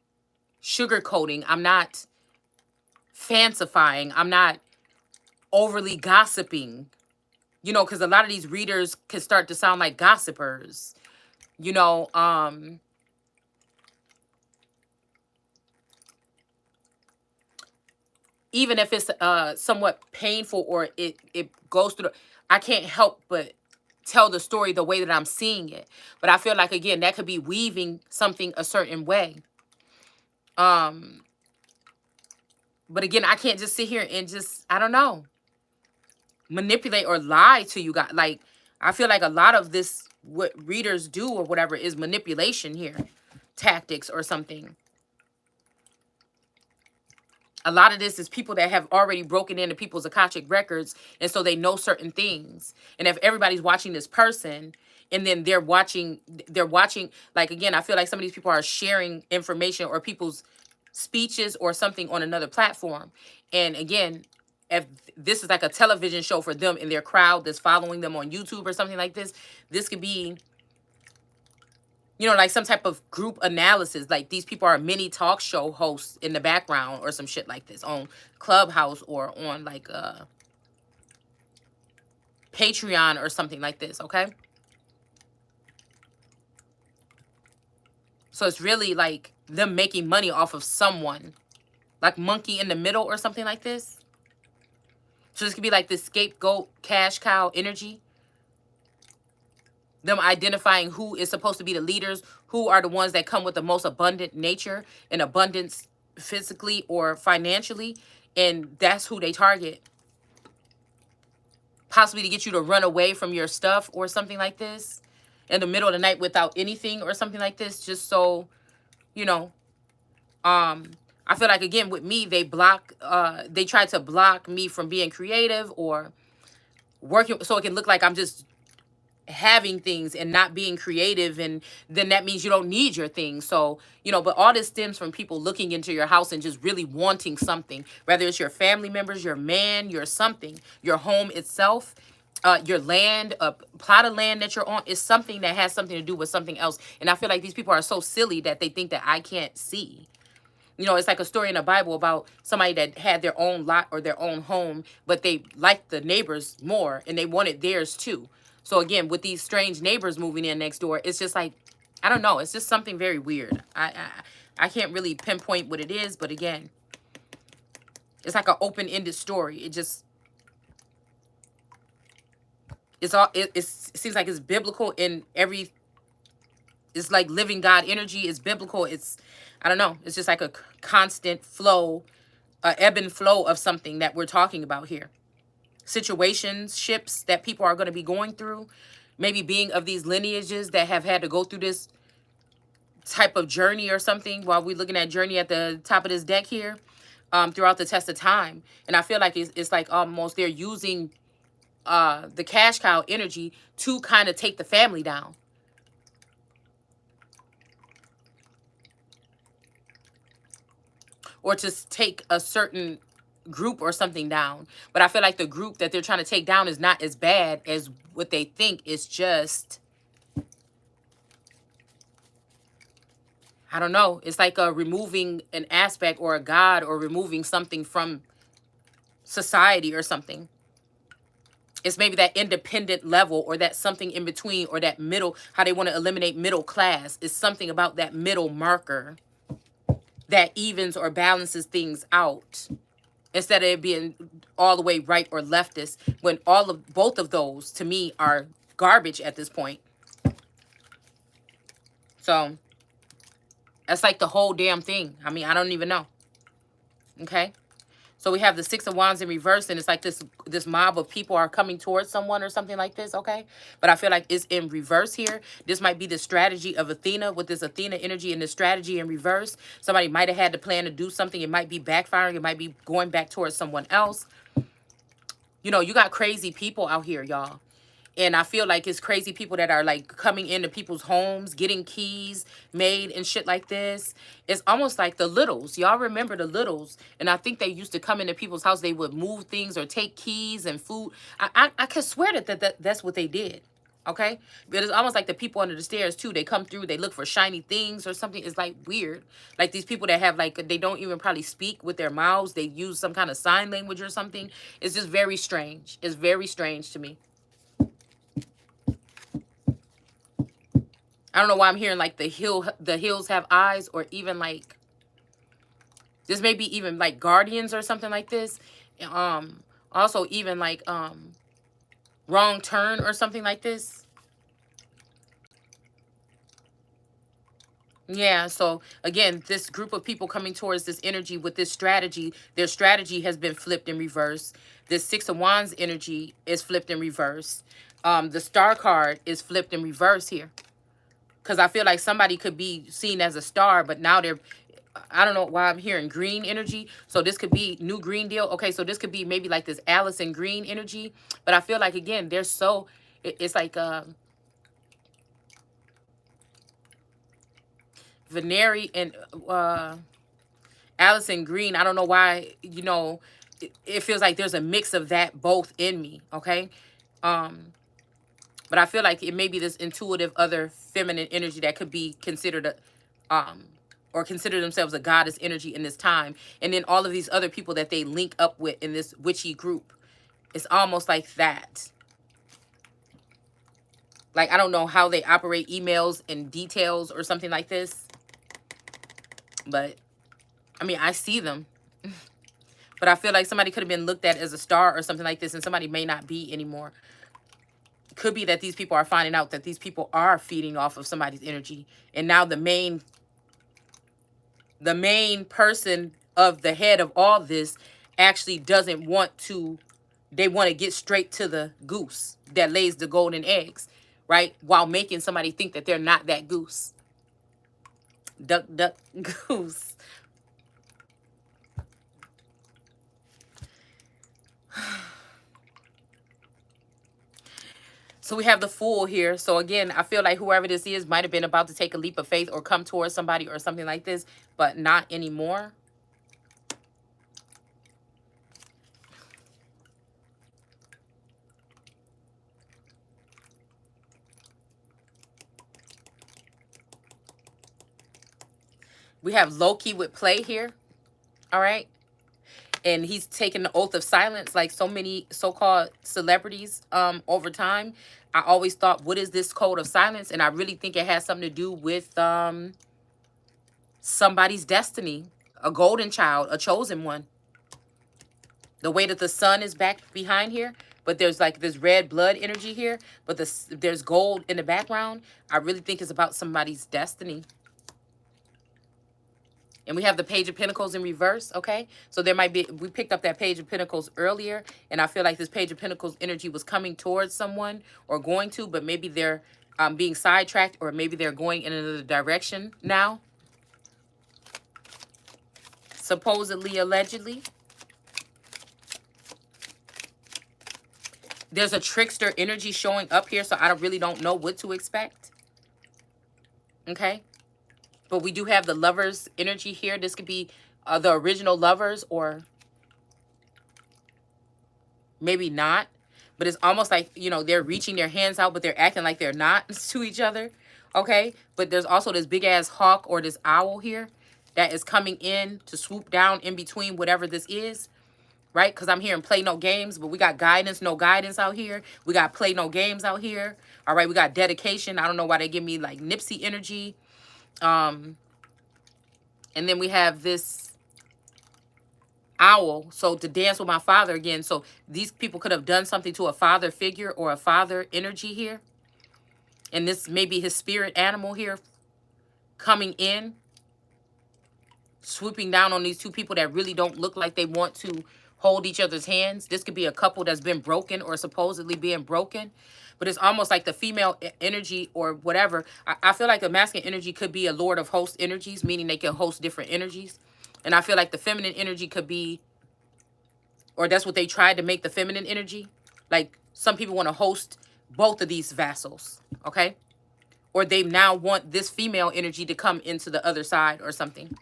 sugarcoating. I'm not fancifying. I'm not overly gossiping, you know, because a lot of these readers can start to sound like gossipers, you know. Even if it's somewhat painful or it goes through, I can't help but tell the story the way that I'm seeing it. But I feel like, again, that could be weaving something a certain way. But again, I can't just sit here and just, I don't know, manipulate or lie to you guys. Like, I feel like a lot of this, what readers do or whatever, is manipulation here, tactics or something. A lot of this is people that have already broken into people's Akashic records, and so they know certain things. And if everybody's watching this person, and then they're watching, like, again, I feel like some of these people are sharing information or people's speeches or something on another platform. And again, if this is like a television show for them and their crowd that's following them on YouTube or something like this could be, you know, like some type of group analysis. Like, these people are mini talk show hosts in the background or some shit like this on Clubhouse or on like Patreon or something like this, okay? So it's really like them making money off of someone, like Monkey in the Middle or something like this. So this could be like this scapegoat, cash cow energy. Them identifying who is supposed to be the leaders, who are the ones that come with the most abundant nature and abundance physically or financially, and that's who they target. Possibly to get you to run away from your stuff or something like this in the middle of the night without anything or something like this, just so, you know. I feel like, again, with me, they try to block me from being creative or working, so it can look like I'm just having things and not being creative, and then that means you don't need your things. So, you know, but all this stems from people looking into your house and just really wanting something, whether it's your family members, your man, your something, your home itself, your land, a plot of land that you're on, is something that has something to do with something else. And I feel like these people are so silly that they think that I can't see. You know, it's like a story in the Bible about somebody that had their own lot or their own home, but they liked the neighbors more and they wanted theirs too. So again, with these strange neighbors moving in next door, it's just like, I don't know. It's just something very weird. I can't really pinpoint what it is, but again, it's like an open-ended story. It just, it seems like it's biblical in every, it's like living God energy. It's biblical. It's, I don't know. It's just like a constant flow, ebb and flow of something that we're talking about here. Situationships that people are going to be going through, maybe being of these lineages that have had to go through this type of journey or something, while we're looking at journey at the top of this deck here, throughout the test of time. And I feel like it's like almost they're using the cash cow energy to kind of take the family down. Or to take a certain group or something down. But I feel like the group that they're trying to take down is not as bad as what they think. It's just, I don't know. It's like removing an aspect or a god, or removing something from society or something. It's maybe that independent level, or that something in between, or that middle, how they want to eliminate middle class. It's something about that middle marker that evens or balances things out, instead of it being all the way right or leftist, when both of those to me are garbage at this point. So that's like the whole damn thing. I mean, I don't even know. Okay. So we have the Six of Wands in reverse, and it's like this mob of people are coming towards someone or something like this, okay? But I feel like it's in reverse here. This might be the strategy of Athena, with this Athena energy and the strategy in reverse. Somebody might have had to plan to do something. It might be backfiring. It might be going back towards someone else. You know, you got crazy people out here, y'all. And I feel like it's crazy people that are like coming into people's homes, getting keys made and shit like this. It's almost like the Littles. Y'all remember the Littles? And I think they used to come into people's house. They would move things or take keys and food. I could swear that's what they did. Okay? But it's almost like the people under the stairs too. They come through, they look for shiny things or something. It's like weird. Like these people that have like, they don't even probably speak with their mouths. They use some kind of sign language or something. It's just very strange. It's very strange to me. I don't know why I'm hearing like the hills have eyes, or even like this may be even like guardians or something like this. Also even like wrong turn or something like this. Yeah, so again, this group of people coming towards this energy with this strategy, their strategy has been flipped in reverse. This Six of Wands energy is flipped in reverse. The Star card is flipped in reverse here. Because I feel like somebody could be seen as a star, but now they're, I don't know why I'm hearing green energy. So this could be new green deal. Okay, so this could be maybe like this Allison Green energy. But I feel like, again, they're so, it's like Veneri and Allison Green. I don't know why, you know, it feels like there's a mix of that both in me, okay? But I feel like it may be this intuitive other feminine energy that could be considered or consider themselves a goddess energy in this time. And then all of these other people that they link up with in this witchy group. It's almost like that. Like, I don't know how they operate emails and details or something like this. But, I mean, I see them. But I feel like somebody could have been looked at as a star or something like this, and somebody may not be anymore. Could be that these people are finding out that these people are feeding off of somebody's energy, and now the main person of the head of all this actually doesn't want to, they want to get straight to the goose that lays the golden eggs, right? While making somebody think that they're not that goose. Duck, duck, goose. So we have the Fool here. So again, I feel like whoever this is might have been about to take a leap of faith or come towards somebody or something like this, but not anymore. We have Loki with play here. All right. and he's taken the oath of silence like so many so-called celebrities over time. I always thought, what is this code of silence? And I really think it has something to do with somebody's destiny, a golden child, a chosen one. The way that the sun is back behind here, but there's like this red blood energy here, but there's gold in the background. I really think it's about somebody's destiny. And we have the Page of Pentacles in reverse, okay? So there might be, we picked up that Page of Pentacles earlier, and I feel like this Page of Pentacles energy was coming towards someone or going to, but maybe they're being sidetracked, or maybe they're going in another direction now. Supposedly, allegedly. There's a trickster energy showing up here, so I really don't know what to expect. Okay? But we do have the Lovers energy here. This could be the original lovers, or maybe not. But it's almost like, you know, they're reaching their hands out, but they're acting like they're not to each other. Okay? But there's also this big-ass hawk or this owl here that is coming in to swoop down in between whatever this is. Right? Because I'm hearing play no games, but we got guidance, no guidance out here. We got play no games out here. All right? We got dedication. I don't know why they give me like Nipsey energy. And then we have this owl. So to dance with my father again. So these people could have done something to a father figure or a father energy here. And this may be his spirit animal here coming in, swooping down on these two people that really don't look like they want to hold each other's hands. This could be a couple that's been broken or supposedly being broken. But it's almost like the female energy or whatever. I feel like the masculine energy could be a Lord of Host energies, meaning they can host different energies. And I feel like the feminine energy could be, or that's what they tried to make the feminine energy. Like some people want to host both of these vassals, okay? Or they now want this female energy to come into the other side or something.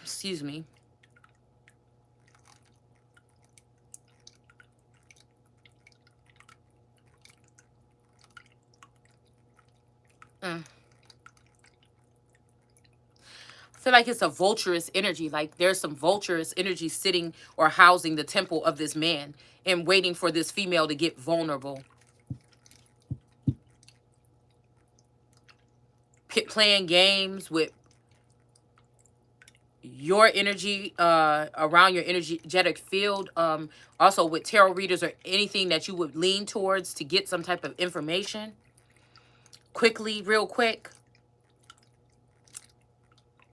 Excuse me. I feel like it's a vulturous energy. Like there's some vulturous energy sitting or housing the temple of this man and waiting for this female to get vulnerable. Playing games with your energy around your energetic field, also with tarot readers or anything that you would lean towards to get some type of information quickly, real quick.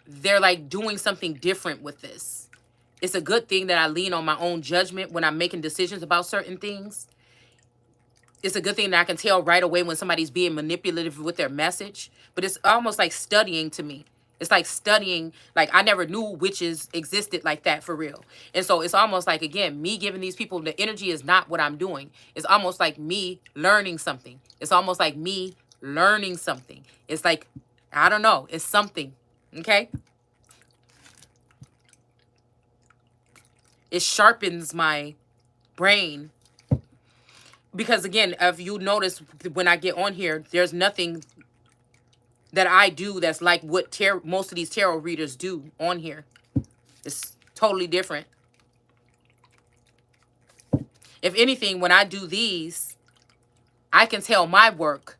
They're like doing something different with this. It's a good thing that I lean on my own judgment when I'm making decisions about certain things. It's a good thing that I can tell right away when somebody's being manipulative with their message. But it's almost like studying to me. It's like studying, like I never knew witches existed like that for real. And so it's almost like, again, me giving these people, the energy is not what I'm doing. It's almost like me learning something. It's almost like me learning something. It's like, I don't know, it's something, okay? It sharpens my brain. Because again, if you notice when I get on here, there's nothing that I do that's like what most of these tarot readers do on here. It's totally different. If anything, when I do these, I can tell my work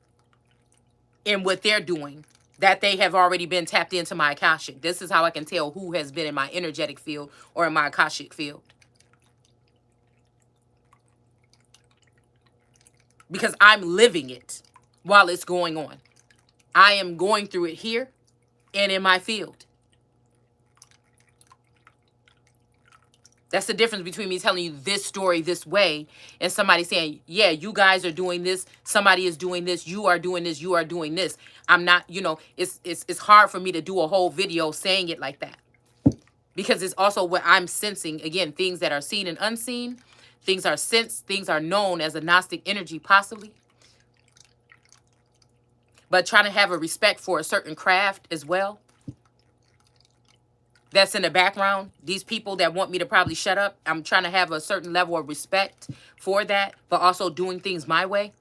in what they're doing, that they have already been tapped into my Akashic. This is how I can tell who has been in my energetic field or in my Akashic field. Because I'm living it while it's going on. I am going through it here and in my field. That's the difference between me telling you this story this way and somebody saying, yeah, you guys are doing this. Somebody is doing this. You are doing this. You are doing this. I'm not, you know, it's hard for me to do a whole video saying it like that. Because it's also what I'm sensing. Again, things that are seen and unseen. Things are sensed. Things are known as a Gnostic energy, possibly. But trying to have a respect for a certain craft as well. That's in the background. These people that want me to probably shut up. I'm trying to have a certain level of respect for that. But also doing things my way.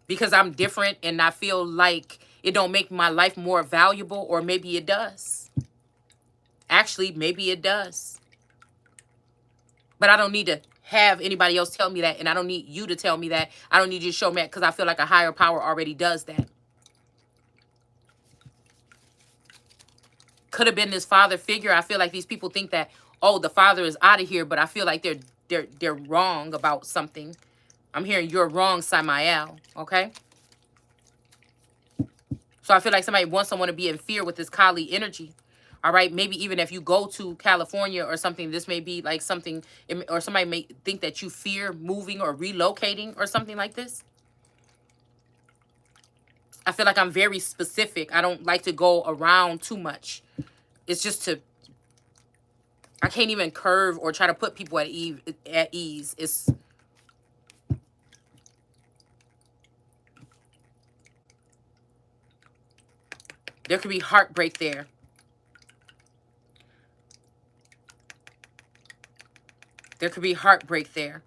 because I'm different and I feel like it don't make my life more valuable, or maybe it does. Actually, maybe it does. But I don't need to have anybody else tell me that, and I don't need you to tell me that. I don't need you to show me that, because I feel like a higher power already does that. Could have been this father figure. I feel like these people think that, oh, the father is out of here, but I feel like they're wrong about something. I'm hearing you're wrong, Samael. Okay. So I feel like somebody wants someone to be in fear with this Kali energy. All right. Maybe even if you go to California or something, this may be like something, or somebody may think that you fear moving or relocating or something like this. I feel like I'm very specific. I don't like to go around too much. It's just to, I can't even curve or try to put people at ease. It's, there could be heartbreak there. There could be heartbreak there.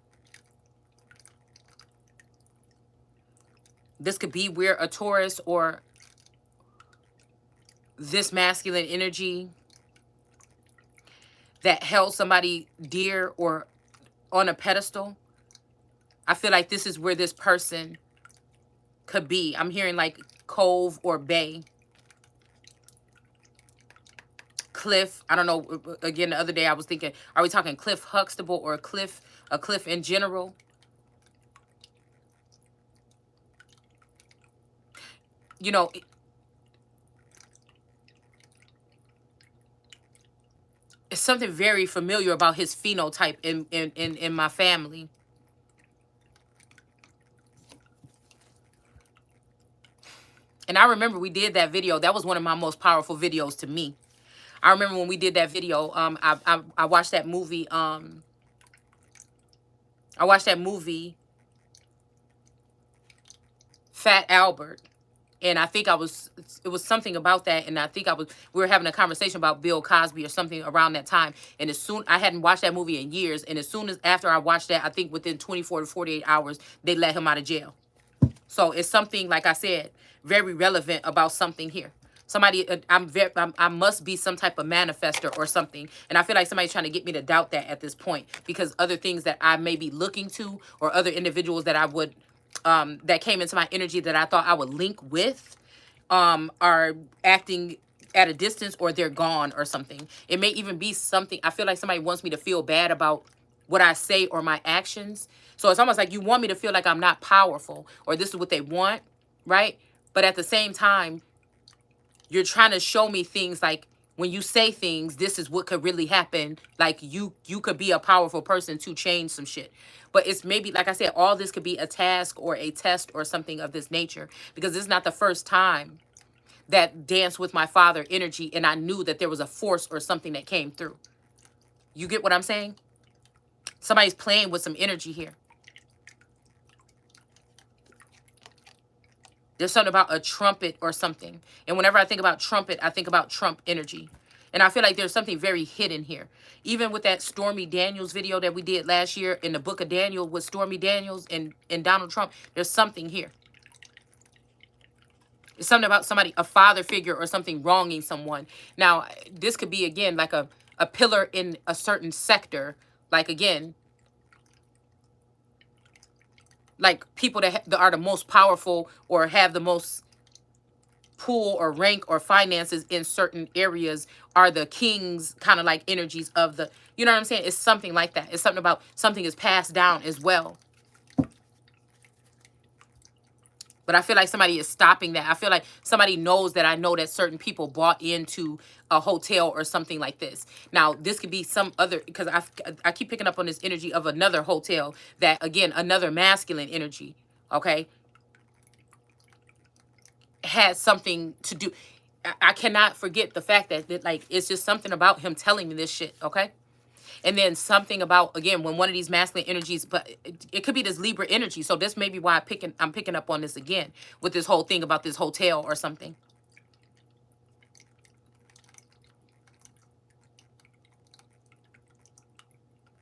This could be where a Taurus or this masculine energy that held somebody dear or on a pedestal. I feel like this is where this person could be. I'm hearing like cove or bay. Cliff. I don't know. Again, the other day I was thinking, are we talking Cliff Huxtable or a cliff in general? You know, it's something very familiar about his phenotype in my family. And I remember we did that video. That was one of my most powerful videos to me. I remember when we did that video. I watched that movie. I watched that movie, Fat Albert. And I think it was something about that. And I think we were having a conversation about Bill Cosby or something around that time. And I hadn't watched that movie in years. And as soon as after I watched that, I think within 24 to 48 hours, they let him out of jail. So it's something, like I said, very relevant about something here. Somebody, I must be some type of manifester or something. And I feel like somebody's trying to get me to doubt that at this point, because other things that I may be looking to, or other individuals that I would, that came into my energy that I thought I would link with, are acting at a distance, or they're gone or something. It may even be something, I feel like somebody wants me to feel bad about what I say or my actions. So it's almost like you want me to feel like I'm not powerful, or this is what they want, right? But at the same time, you're trying to show me things like, when you say things, this is what could really happen. Like you could be a powerful person to change some shit. But it's maybe, like I said, all this could be a task or a test or something of this nature, because this is not the first time that Dance with My Father energy, and I knew that there was a force or something that came through. You get what I'm saying? Somebody's playing with some energy here. There's something about a trumpet or something. And whenever I think about trumpet, I think about Trump energy. And I feel like there's something very hidden here. Even with that Stormy Daniels video that we did last year in the book of Daniel with Stormy Daniels and Donald Trump, there's something here. It's something about somebody, a father figure or something, wronging someone. Now, this could be, again, like a pillar in a certain sector. Like, again, like people that are the most powerful or have the most pull or rank or finances in certain areas are the kings, kind of like energies of the, you know what I'm saying? It's something like that. It's something about something is passed down as well. But I feel like somebody is stopping that. I feel like somebody knows that I know that certain people bought into a hotel or something like this. Now, this could be some other, because I keep picking up on this energy of another hotel that, again, another masculine energy, okay, had something to do. I cannot forget the fact that like, it's just something about him telling me this shit, okay? And then something about, again, when one of these masculine energies, but it could be this Libra energy. So this may be why I'm picking up on this again with this whole thing about this hotel or something.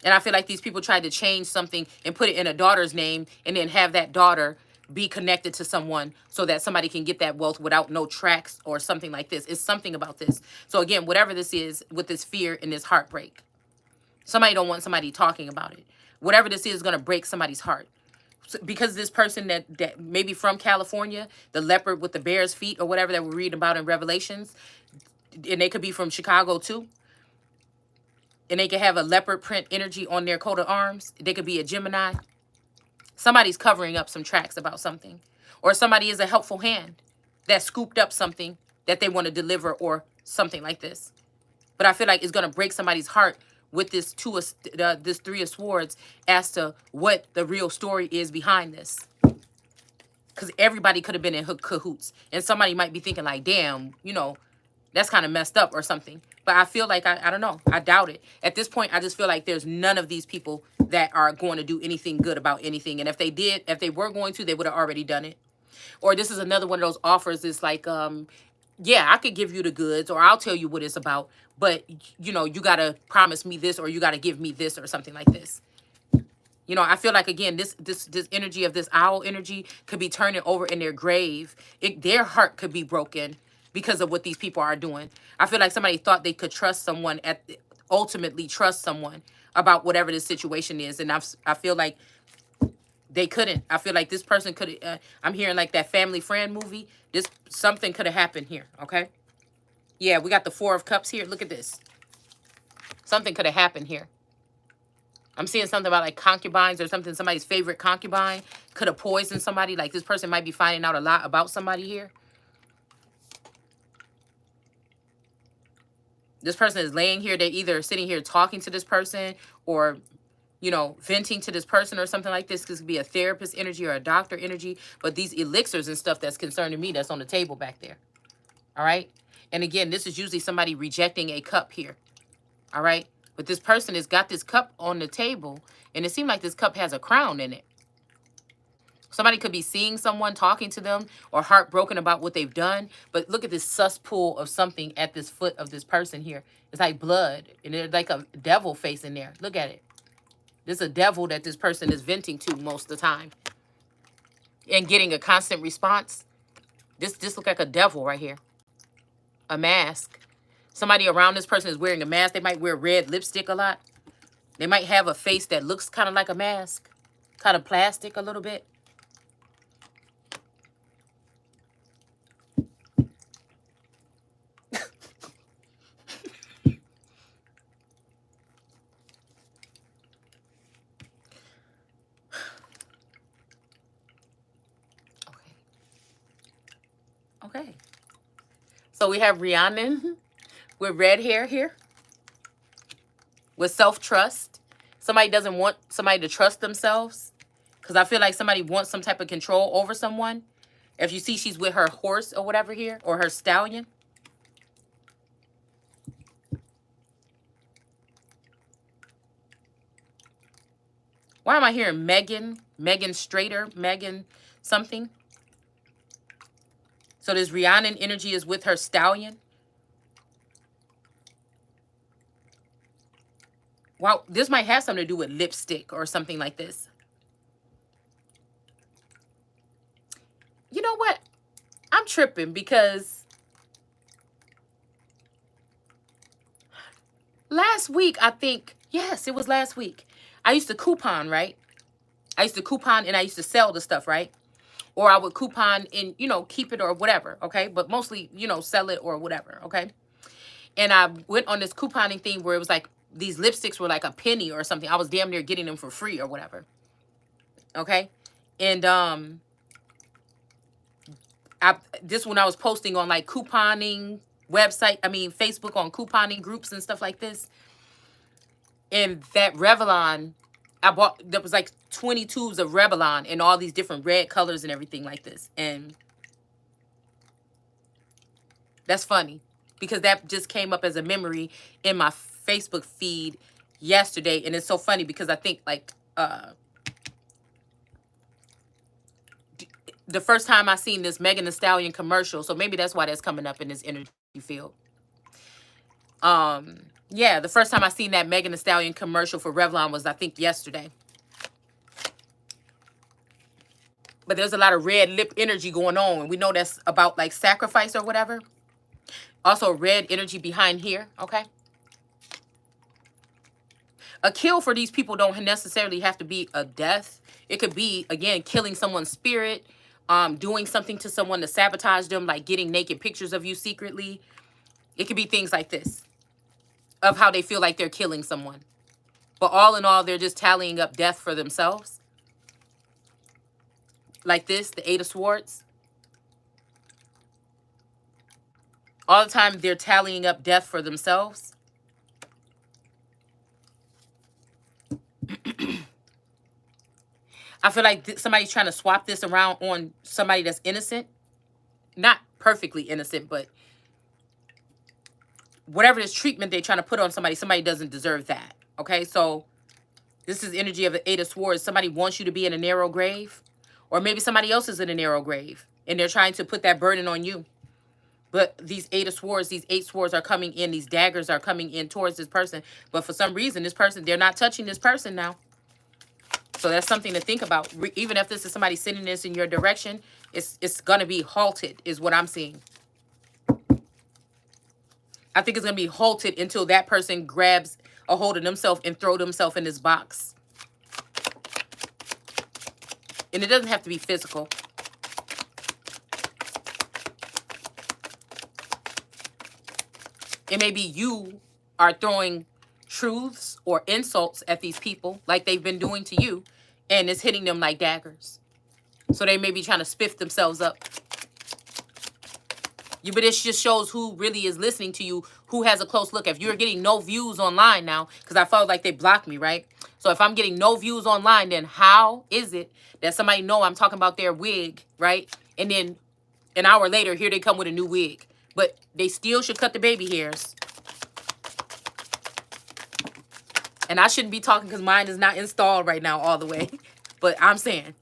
And I feel like these people tried to change something and put it in a daughter's name, and then have that daughter be connected to someone so that somebody can get that wealth without no tracks or something like this. It's something about this. So again, whatever this is with this fear and this heartbreak, somebody don't want somebody talking about it. Whatever this is going to break somebody's heart. So, because this person that maybe from California, the leopard with the bear's feet or whatever that we read about in Revelations, and they could be from Chicago too, and they could have a leopard print energy on their coat of arms. They could be a Gemini. Somebody's covering up some tracks about something. Or somebody is a helpful hand that scooped up something that they want to deliver or something like this. But I feel like it's going to break somebody's heart with this this Three of Swords as to what the real story is behind this. Because everybody could have been in cahoots. And somebody might be thinking like, damn, you know, that's kind of messed up or something. But I feel like, I don't know. I doubt it. At this point, I just feel like there's none of these people that are going to do anything good about anything. And if they did, if they were going to, they would have already done it. Or this is another one of those offers. It's like, yeah, I could give you the goods or I'll tell you what it's about. But, you know, you got to promise me this or you got to give me this or something like this. You know, I feel like, again, this energy of this owl energy could be turning over in their grave. Their heart could be broken because of what these people are doing. I feel like somebody thought they could trust someone, ultimately trust someone about whatever the situation is. And I feel like they couldn't. I feel like this person could, I'm hearing like that Family Friend movie. Something could have happened here, okay? Yeah, we got the Four of Cups here. Look at this. Something could have happened here. I'm seeing something about like concubines or something. Somebody's favorite concubine could have poisoned somebody. Like this person might be finding out a lot about somebody here. This person is laying here. They're either sitting here talking to this person or, you know, venting to this person or something like this. This could be a therapist energy or a doctor energy. But these elixirs and stuff that's concerning me, that's on the table back there. All right. And again, this is usually somebody rejecting a cup here. All right. But this person has got this cup on the table, and it seems like this cup has a crown in it. Somebody could be seeing someone, talking to them, or heartbroken about what they've done. But look at this cesspool of something at this foot of this person here. It's like blood, and there's like a devil face in there. Look at it. There's a devil that this person is venting to most of the time and getting a constant response. This looks like a devil right here. A mask. Somebody around this person is wearing a mask. They might wear red lipstick a lot. They might have a face that looks kind of like a mask. Kind of plastic a little bit. Okay. So we have Rhiannon with red hair here. With self-trust. Somebody doesn't want somebody to trust themselves. Because I feel like somebody wants some type of control over someone. If you see she's with her horse or whatever here. Or her stallion. Why am I hearing Megan? Megan Strader? Megan something? So this Rhiannon energy is with her stallion. Wow, this might have something to do with lipstick or something like this. You know what? I'm tripping because last week, I think, yes, it was last week. I used to coupon, right? I used to coupon and I used to sell the stuff, right? Or I would coupon and, you know, keep it or whatever, okay? But mostly, you know, sell it or whatever, okay? And I went on this couponing thing where it was like, these lipsticks were like a penny or something. I was damn near getting them for free or whatever. Okay? And this when I was posting on like couponing website, Facebook on couponing groups and stuff like this. And that Revlon, I bought, there was like 20 tubes of Revlon in all these different red colors and everything like this. And that's funny because that just came up as a memory in my Facebook feed yesterday. And it's so funny because I think like the first time I seen this Megan Thee Stallion commercial, so maybe that's why that's coming up in this energy field. Yeah, the first time I seen that Megan Thee Stallion commercial for Revlon was, I think, yesterday. But there's a lot of red lip energy going on. And we know that's about like sacrifice or whatever. Also red energy behind here, okay? A kill for these people don't necessarily have to be a death. It could be, again, killing someone's spirit, doing something to someone to sabotage them, like getting naked pictures of you secretly. It could be things like this, of how they feel like they're killing someone. But all in all, they're just tallying up death for themselves. Like this, the Eight of Swords. All the time, they're tallying up death for themselves. I feel like somebody's trying to swap this around on somebody that's innocent. Not perfectly innocent, but whatever this treatment they're trying to put on somebody, somebody doesn't deserve that. Okay, so this is energy of the Eight of Swords. Somebody wants you to be in a narrow grave. Or maybe somebody else is in a narrow grave. And they're trying to put that burden on you. But these Eight of Swords, these 8 swords are coming in. These daggers are coming in towards this person. But for some reason, this person, they're not touching this person now. So that's something to think about. Even if this is somebody sending this in your direction, it's going to be halted is what I'm seeing. I think it's going to be halted until that person grabs a hold of themselves and throw themselves in this box. And it doesn't have to be physical. It may be you are throwing truths or insults at these people like they've been doing to you, and it's hitting them like daggers. So they may be trying to spiff themselves up. But it just shows who really is listening to you, who has a close look. If you're getting no views online now, because I felt like they blocked me, right? So if I'm getting no views online, then how is it that somebody know I'm talking about their wig, right? And then an hour later, here they come with a new wig. But they still should cut the baby hairs. And I shouldn't be talking because mine is not installed right now all the way. But I'm saying,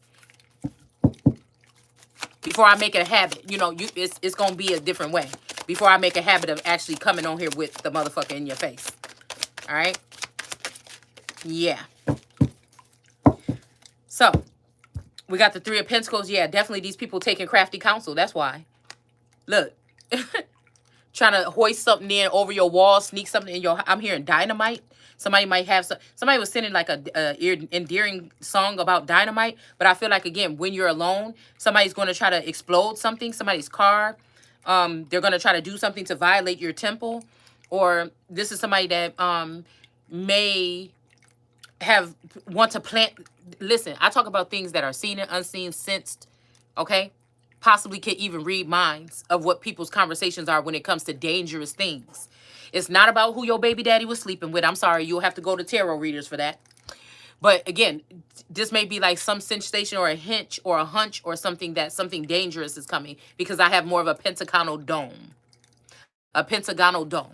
before I make it a habit, you know, it's going to be a different way. Before I make a habit of actually coming on here with the motherfucker in your face. All right? Yeah. So, we got the Three of Pentacles. Yeah, definitely these people taking crafty counsel. That's why. Look. Trying to hoist something in over your wall, sneak something in your... I'm hearing dynamite. Somebody might have some... Somebody was sending like a endearing song about dynamite. But I feel like, again, when you're alone, somebody's going to try to explode something. Somebody's car. They're going to try to do something to violate your temple. Or this is somebody that may want to plant... Listen, I talk about things that are seen and unseen, sensed. Okay? Possibly can even read minds of what people's conversations are when it comes to dangerous things. It's not about who your baby daddy was sleeping with. I'm sorry, you'll have to go to tarot readers for that. But again, this may be like some sensation or a hint or a hunch or something that something dangerous is coming, because I have more of a pentagonal dome. A pentagonal dome.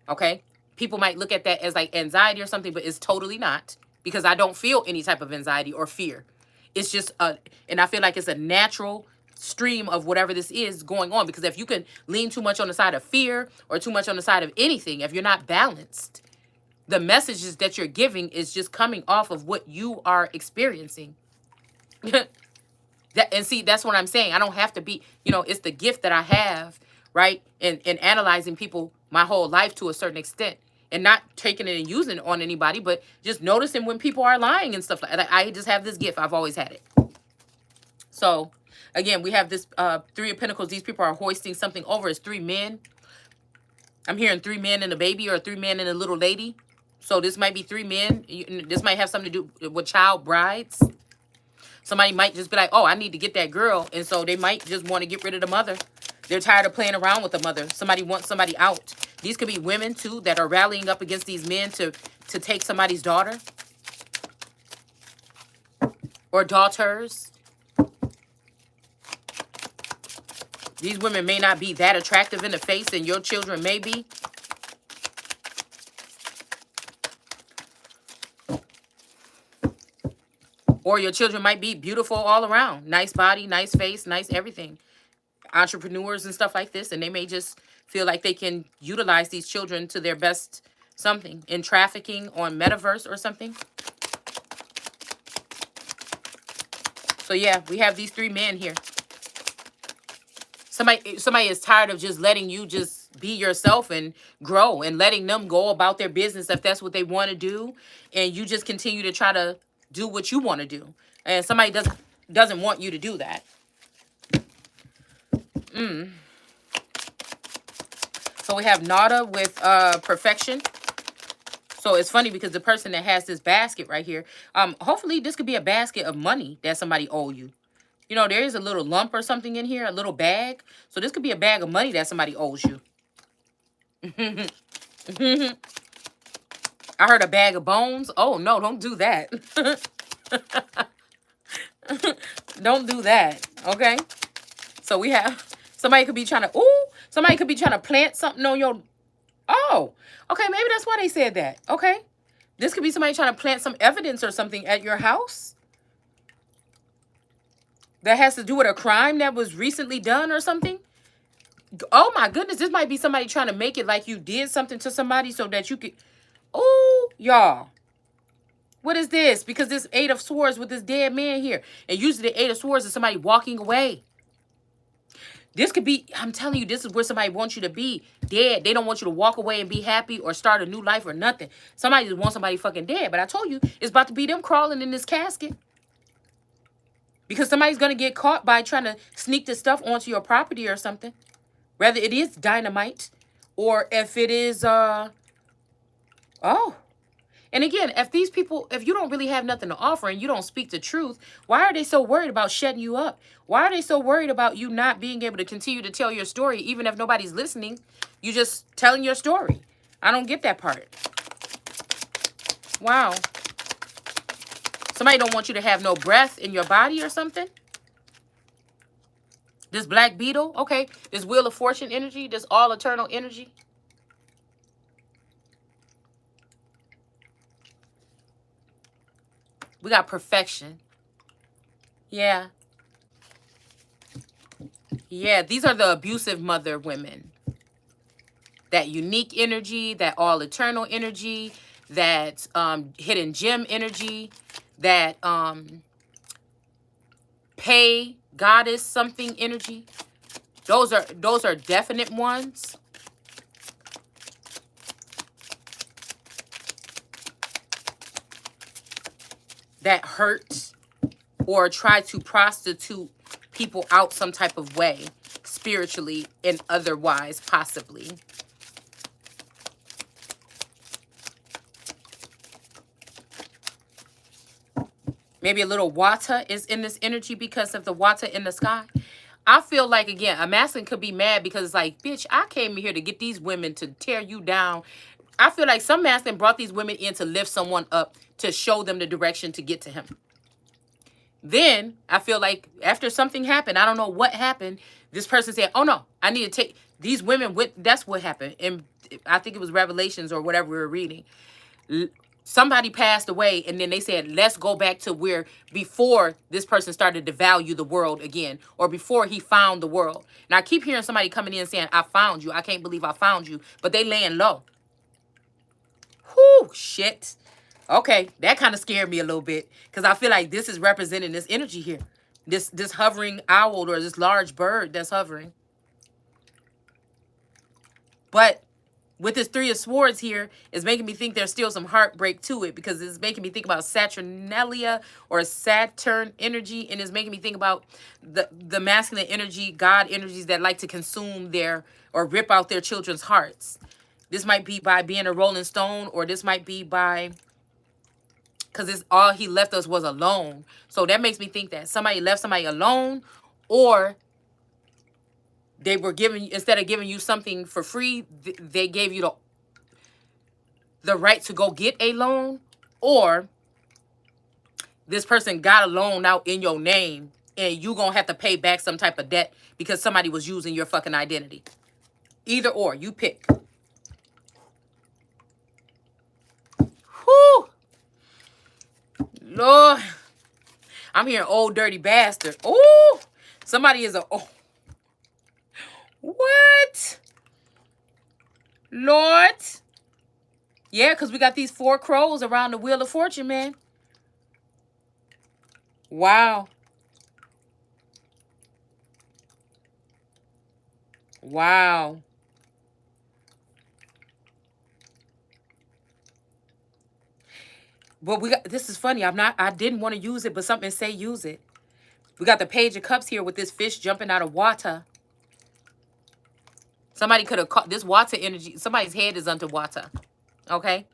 Okay? People might look at that as like anxiety or something, but it's totally not, because I don't feel any type of anxiety or fear. It's just and I feel like it's a natural stream of whatever this is going on. Because if you can lean too much on the side of fear or too much on the side of anything, if you're not balanced, the messages that you're giving is just coming off of what you are experiencing. And see, that's what I'm saying. I don't have to be, you know, it's the gift that I have, right? In analyzing people my whole life to a certain extent, and not taking it and using it on anybody, but just noticing when people are lying and stuff like that. I just have this gift. I've always had it. So again, we have this Three of Pentacles. These people are hoisting something over. It's 3 men. I'm hearing 3 men and a baby, or 3 men and a little lady. So this might be 3 men. This might have something to do with child brides. Somebody might just be like, oh, I need to get that girl. And so they might just want to get rid of the mother. They're tired of playing around with the mother. Somebody wants somebody out. These could be women, too, that are rallying up against these men to take somebody's daughter. Or daughters. These women may not be that attractive in the face, and your children may be. Or your children might be beautiful all around. Nice body, nice face, nice everything. Entrepreneurs and stuff like this, and they may just feel like they can utilize these children to their best something. In trafficking on metaverse or something. So yeah, we have these 3 men here. Somebody is tired of just letting you just be yourself and grow and letting them go about their business if that's what they want to do, and you just continue to try to do what you want to do, and somebody doesn't want you to do that. So we have Nada with perfection. So it's funny because the person that has this basket right here, hopefully this could be a basket of money that somebody owe you. You know, there is a little lump or something in here, a little bag. So this could be a bag of money that somebody owes you. I heard a bag of bones. Oh, no, don't do that. Don't do that, okay? So we have, somebody could be trying to plant something on your, oh, okay, maybe that's why they said that, okay? This could be somebody trying to plant some evidence or something at your house that has to do with a crime that was recently done or something. Oh my goodness, this might be somebody trying to make it like you did something to somebody so that you could, oh, y'all. What is this? Because this 8 of Swords with this dead man here. And usually the 8 of Swords is somebody walking away. This could be, I'm telling you, this is where somebody wants you to be dead. They don't want you to walk away and be happy or start a new life or nothing. Somebody just wants somebody fucking dead. But I told you, it's about to be them crawling in this casket. Because somebody's going to get caught by trying to sneak this stuff onto your property or something. Whether it is dynamite or if it is, oh. And again, if these people, if you don't really have nothing to offer and you don't speak the truth, why are they so worried about shutting you up? Why are they so worried about you not being able to continue to tell your story, even if nobody's listening? You just telling your story. I don't get that part. Wow. Somebody don't want you to have no breath in your body or something. This black beetle, okay. This Wheel of Fortune energy, this all eternal energy. We got perfection. Yeah. Yeah, these are the abusive mother women. That unique energy, that all eternal energy, that hidden gem energy, that pay goddess something energy. Those are definite ones. That hurt or try to prostitute people out some type of way, spiritually and otherwise, possibly. Maybe a little Wata is in this energy because of the Wata in the sky. I feel like, again, a masculine could be mad because it's like, bitch, I came here to get these women to tear you down. I feel like some masculine brought these women in to lift someone up, to show them the direction to get to him. Then I feel like after something happened, I don't know what happened, this person said, oh no, I need to take these women with, that's what happened. And I think it was Revelations or whatever we were reading. Somebody passed away, and then they said, let's go back to where before this person started to value the world again, or before he found the world. And I keep hearing somebody coming in saying, I found you. I can't believe I found you. But they laying low. Whoo, shit. Okay, that kind of scared me a little bit, because I feel like this is representing this energy here. This hovering owl or this large bird that's hovering. But with this 3 of Swords here, it's making me think there's still some heartbreak to it, because it's making me think about Saturnalia or Saturn energy, and it's making me think about the masculine energy, God energies that like to consume their or rip out their children's hearts. This might be by being a rolling stone, or this might be by, because it's all he left us was alone. So that makes me think that somebody left somebody alone, or they were giving, instead of giving you something for free, they gave you the right to go get a loan, or this person got a loan out in your name and you gonna have to pay back some type of debt because somebody was using your fucking identity. Either or, you pick. Whew. Lord. I'm hearing old dirty bastard. Oh, somebody is a, oh. What? Lord. Yeah, because we got these 4 crows around the Wheel of Fortune, man. Wow. Wow. But we got, this is funny. I didn't want to use it, but something say use it. We got the Page of Cups here with this fish jumping out of water. Somebody could have caught this water energy. Somebody's head is underwater. Okay?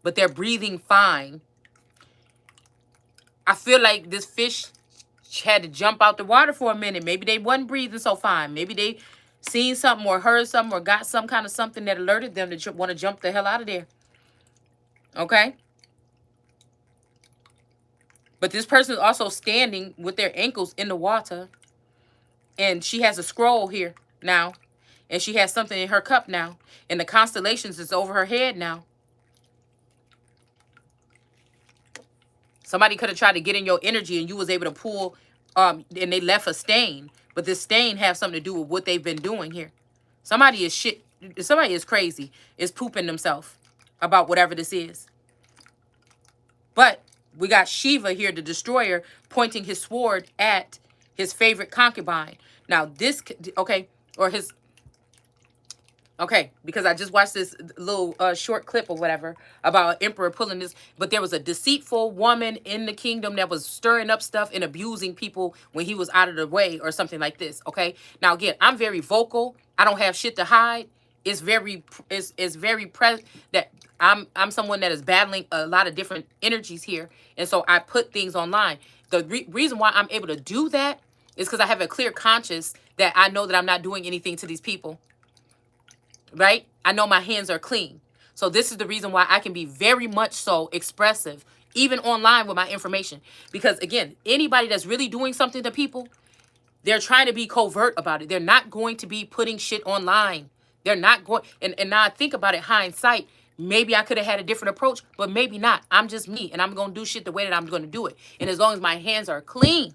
But they're breathing fine. I feel like this fish had to jump out the water for a minute. Maybe they wasn't breathing so fine. Maybe they seen something or heard something or got some kind of something that alerted them to want to jump the hell out of there. Okay? But this person is also standing with their ankles in the water. And she has a scroll here now. And she has something in her cup now. And the constellations is over her head now. Somebody could have tried to get in your energy and you was able to pull, and they left a stain. But this stain have something to do with what they've been doing here. Somebody is shit. Somebody is crazy. Is pooping themselves about whatever this is. But we got Shiva here, the destroyer, pointing his sword at his favorite concubine. Now this, okay, or his, okay, because I just watched this little short clip or whatever about emperor pulling this, but there was a deceitful woman in the kingdom that was stirring up stuff and abusing people when he was out of the way or something like this, okay? Now, again, I'm very vocal. I don't have shit to hide. It's very present that I'm someone that is battling a lot of different energies here, and so I put things online. The reason why I'm able to do that is because I have a clear conscience that I know that I'm not doing anything to these people. Right? I know my hands are clean. So this is the reason why I can be very much so expressive, even online with my information. Because again, anybody that's really doing something to people, they're trying to be covert about it. They're not going to be putting shit online. They're not going, and now I think about it, hindsight, maybe I could have had a different approach, but maybe not. I'm just me, and I'm going to do shit the way that I'm going to do it. And as long as my hands are clean,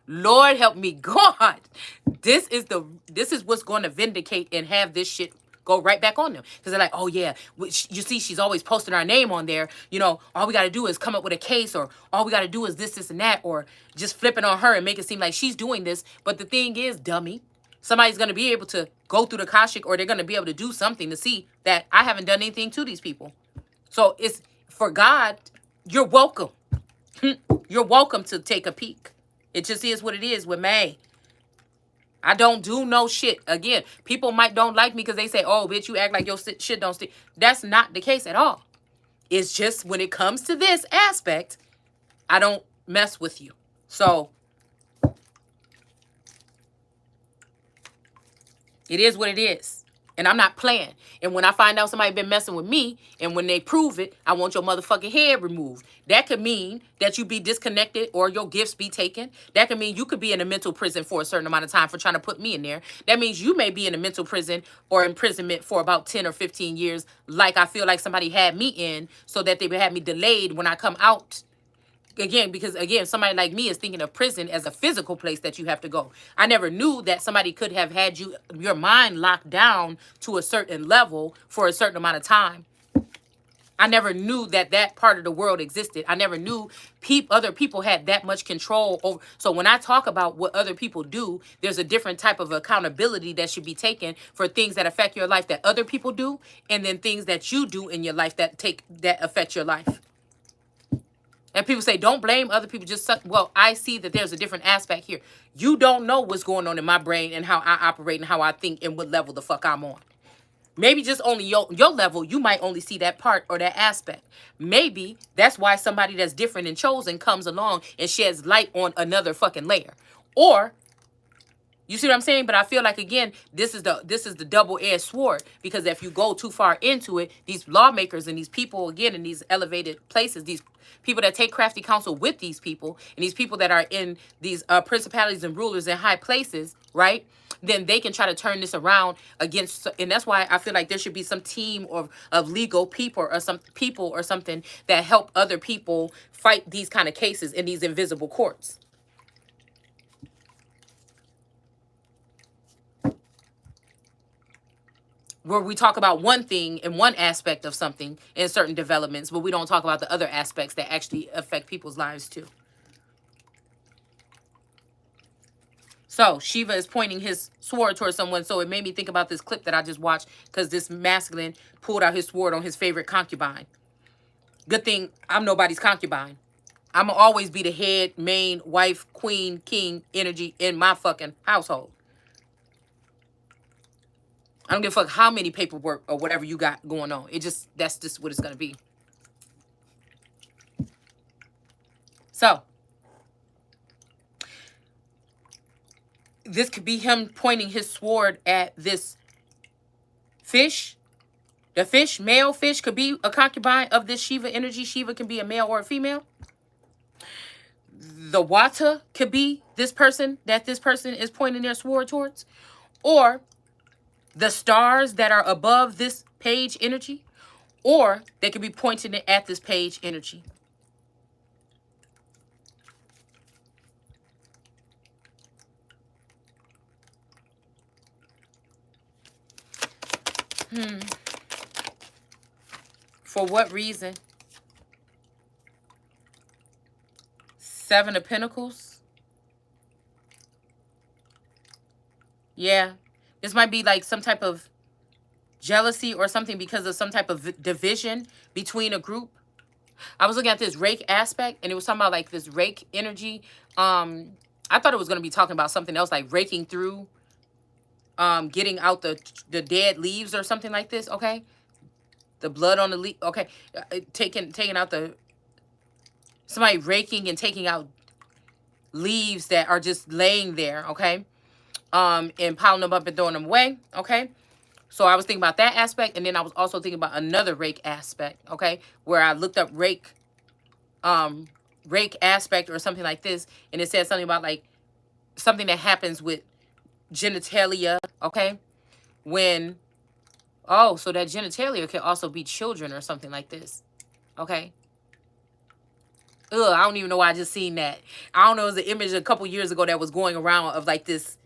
Lord help me, God. This is what's going to vindicate and have this shit go right back on them. Because they're like, oh yeah, you see, she's always posting our name on there. You know, all we got to do is come up with a case, or all we got to do is this, and that, or just flip it on her and make it seem like she's doing this. But the thing is, dummy, somebody's going to be able to go through the Akashic, or they're going to be able to do something to see that I haven't done anything to these people. So it's, for God, you're welcome. You're welcome to take a peek. It just is what it is with me. I don't do no shit. Again, people might don't like me because they say, oh, bitch, you act like your shit don't stick. That's not the case at all. It's just when it comes to this aspect, I don't mess with you. So it is what it is. And I'm not playing. And when I find out somebody been messing with me, and when they prove it, I want your motherfucking head removed. That could mean that you be disconnected or your gifts be taken. That could mean you could be in a mental prison for a certain amount of time for trying to put me in there. That means you may be in a mental prison or imprisonment for about 10 or 15 years, like I feel like somebody had me in, so that they would have me delayed when I come out. Again, because again, somebody like me is thinking of prison as a physical place that you have to go. I never knew that somebody could have had your mind locked down to a certain level for a certain amount of time. I never knew that that part of the world existed. I never knew other people had that much control over. So when I talk about what other people do, there's a different type of accountability that should be taken for things that affect your life that other people do, and then things that you do in your life that affect your life. And people say, don't blame other people. Just suck. Well, I see that there's a different aspect here. You don't know what's going on in my brain and how I operate and how I think and what level the fuck I'm on. Maybe just only your level, you might only see that part or that aspect. Maybe that's why somebody that's different and chosen comes along and sheds light on another fucking layer. Or, you see what I'm saying? But I feel like, again, this is the double-edged sword, because if you go too far into it, these lawmakers and these people, again, in these elevated places, these people that take crafty counsel with these people, and these people that are in these principalities and rulers in high places, right? Then they can try to turn this around against, and that's why I feel like there should be some team of legal people or something that help other people fight these kind of cases in these invisible courts. Where we talk about one thing and one aspect of something in certain developments, but we don't talk about the other aspects that actually affect people's lives too. So Shiva is pointing his sword towards someone. So it made me think about this clip that I just watched, because this masculine pulled out his sword on his favorite concubine. Good thing I'm nobody's concubine. I'm going to always be the head, main, wife, queen, king energy in my fucking household. I don't give a fuck how many paperwork or whatever you got going on. That's just what it's going to be. So this could be him pointing his sword at this fish. The fish, male fish, could be a concubine of this Shiva energy. Shiva can be a male or a female. The Wata could be this person that this person is pointing their sword towards. Or the stars that are above this page energy. Or they could be pointing it at this page energy. For what reason? Seven of Pentacles. Yeah. This might be like some type of jealousy or something because of some type of division between a group. I was looking at this rake aspect, and it was talking about like this rake energy. I thought it was going to be talking about something else, like raking through, getting out the dead leaves or something like this. Okay. The blood on the leaf. Okay. Taking out somebody raking and taking out leaves that are just laying there. Okay. And piling them up and throwing them away. Okay. So I was thinking about that aspect, and then I was also thinking about another rake aspect, okay, where I looked up rake aspect or something like this, and it said something about like something that happens with genitalia, okay, when, oh, so that genitalia can also be children or something like this, okay. Ugh, I don't even know why I just seen that. I don't know, it was an image a couple years ago that was going around of like this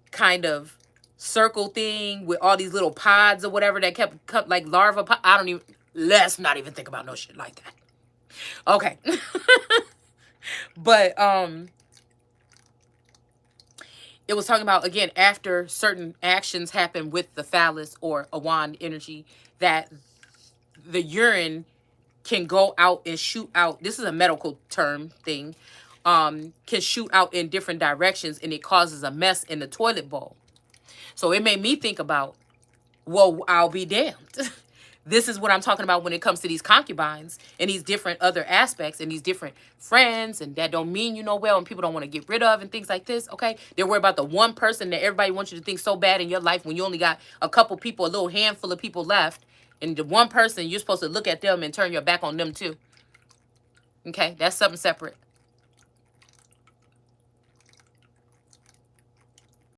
kind of circle thing with all these little pods or whatever that kept like larva pod. I don't even, let's not even think about no shit like that. Okay. But it was talking about, again, after certain actions happen with the phallus or a wand energy, that the urine can go out and shoot out. This is a medical term thing. Can shoot out in different directions, and it causes a mess in the toilet bowl. So it made me think about, well, I'll be damned. This is what I'm talking about when it comes to these concubines and these different other aspects and these different friends, and that don't mean you know well and people don't want to get rid of and things like this, okay? They're worried about the one person that everybody wants you to think so bad in your life when you only got a couple people, a little handful of people left, and the one person, you're supposed to look at them and turn your back on them too. Okay? That's something separate.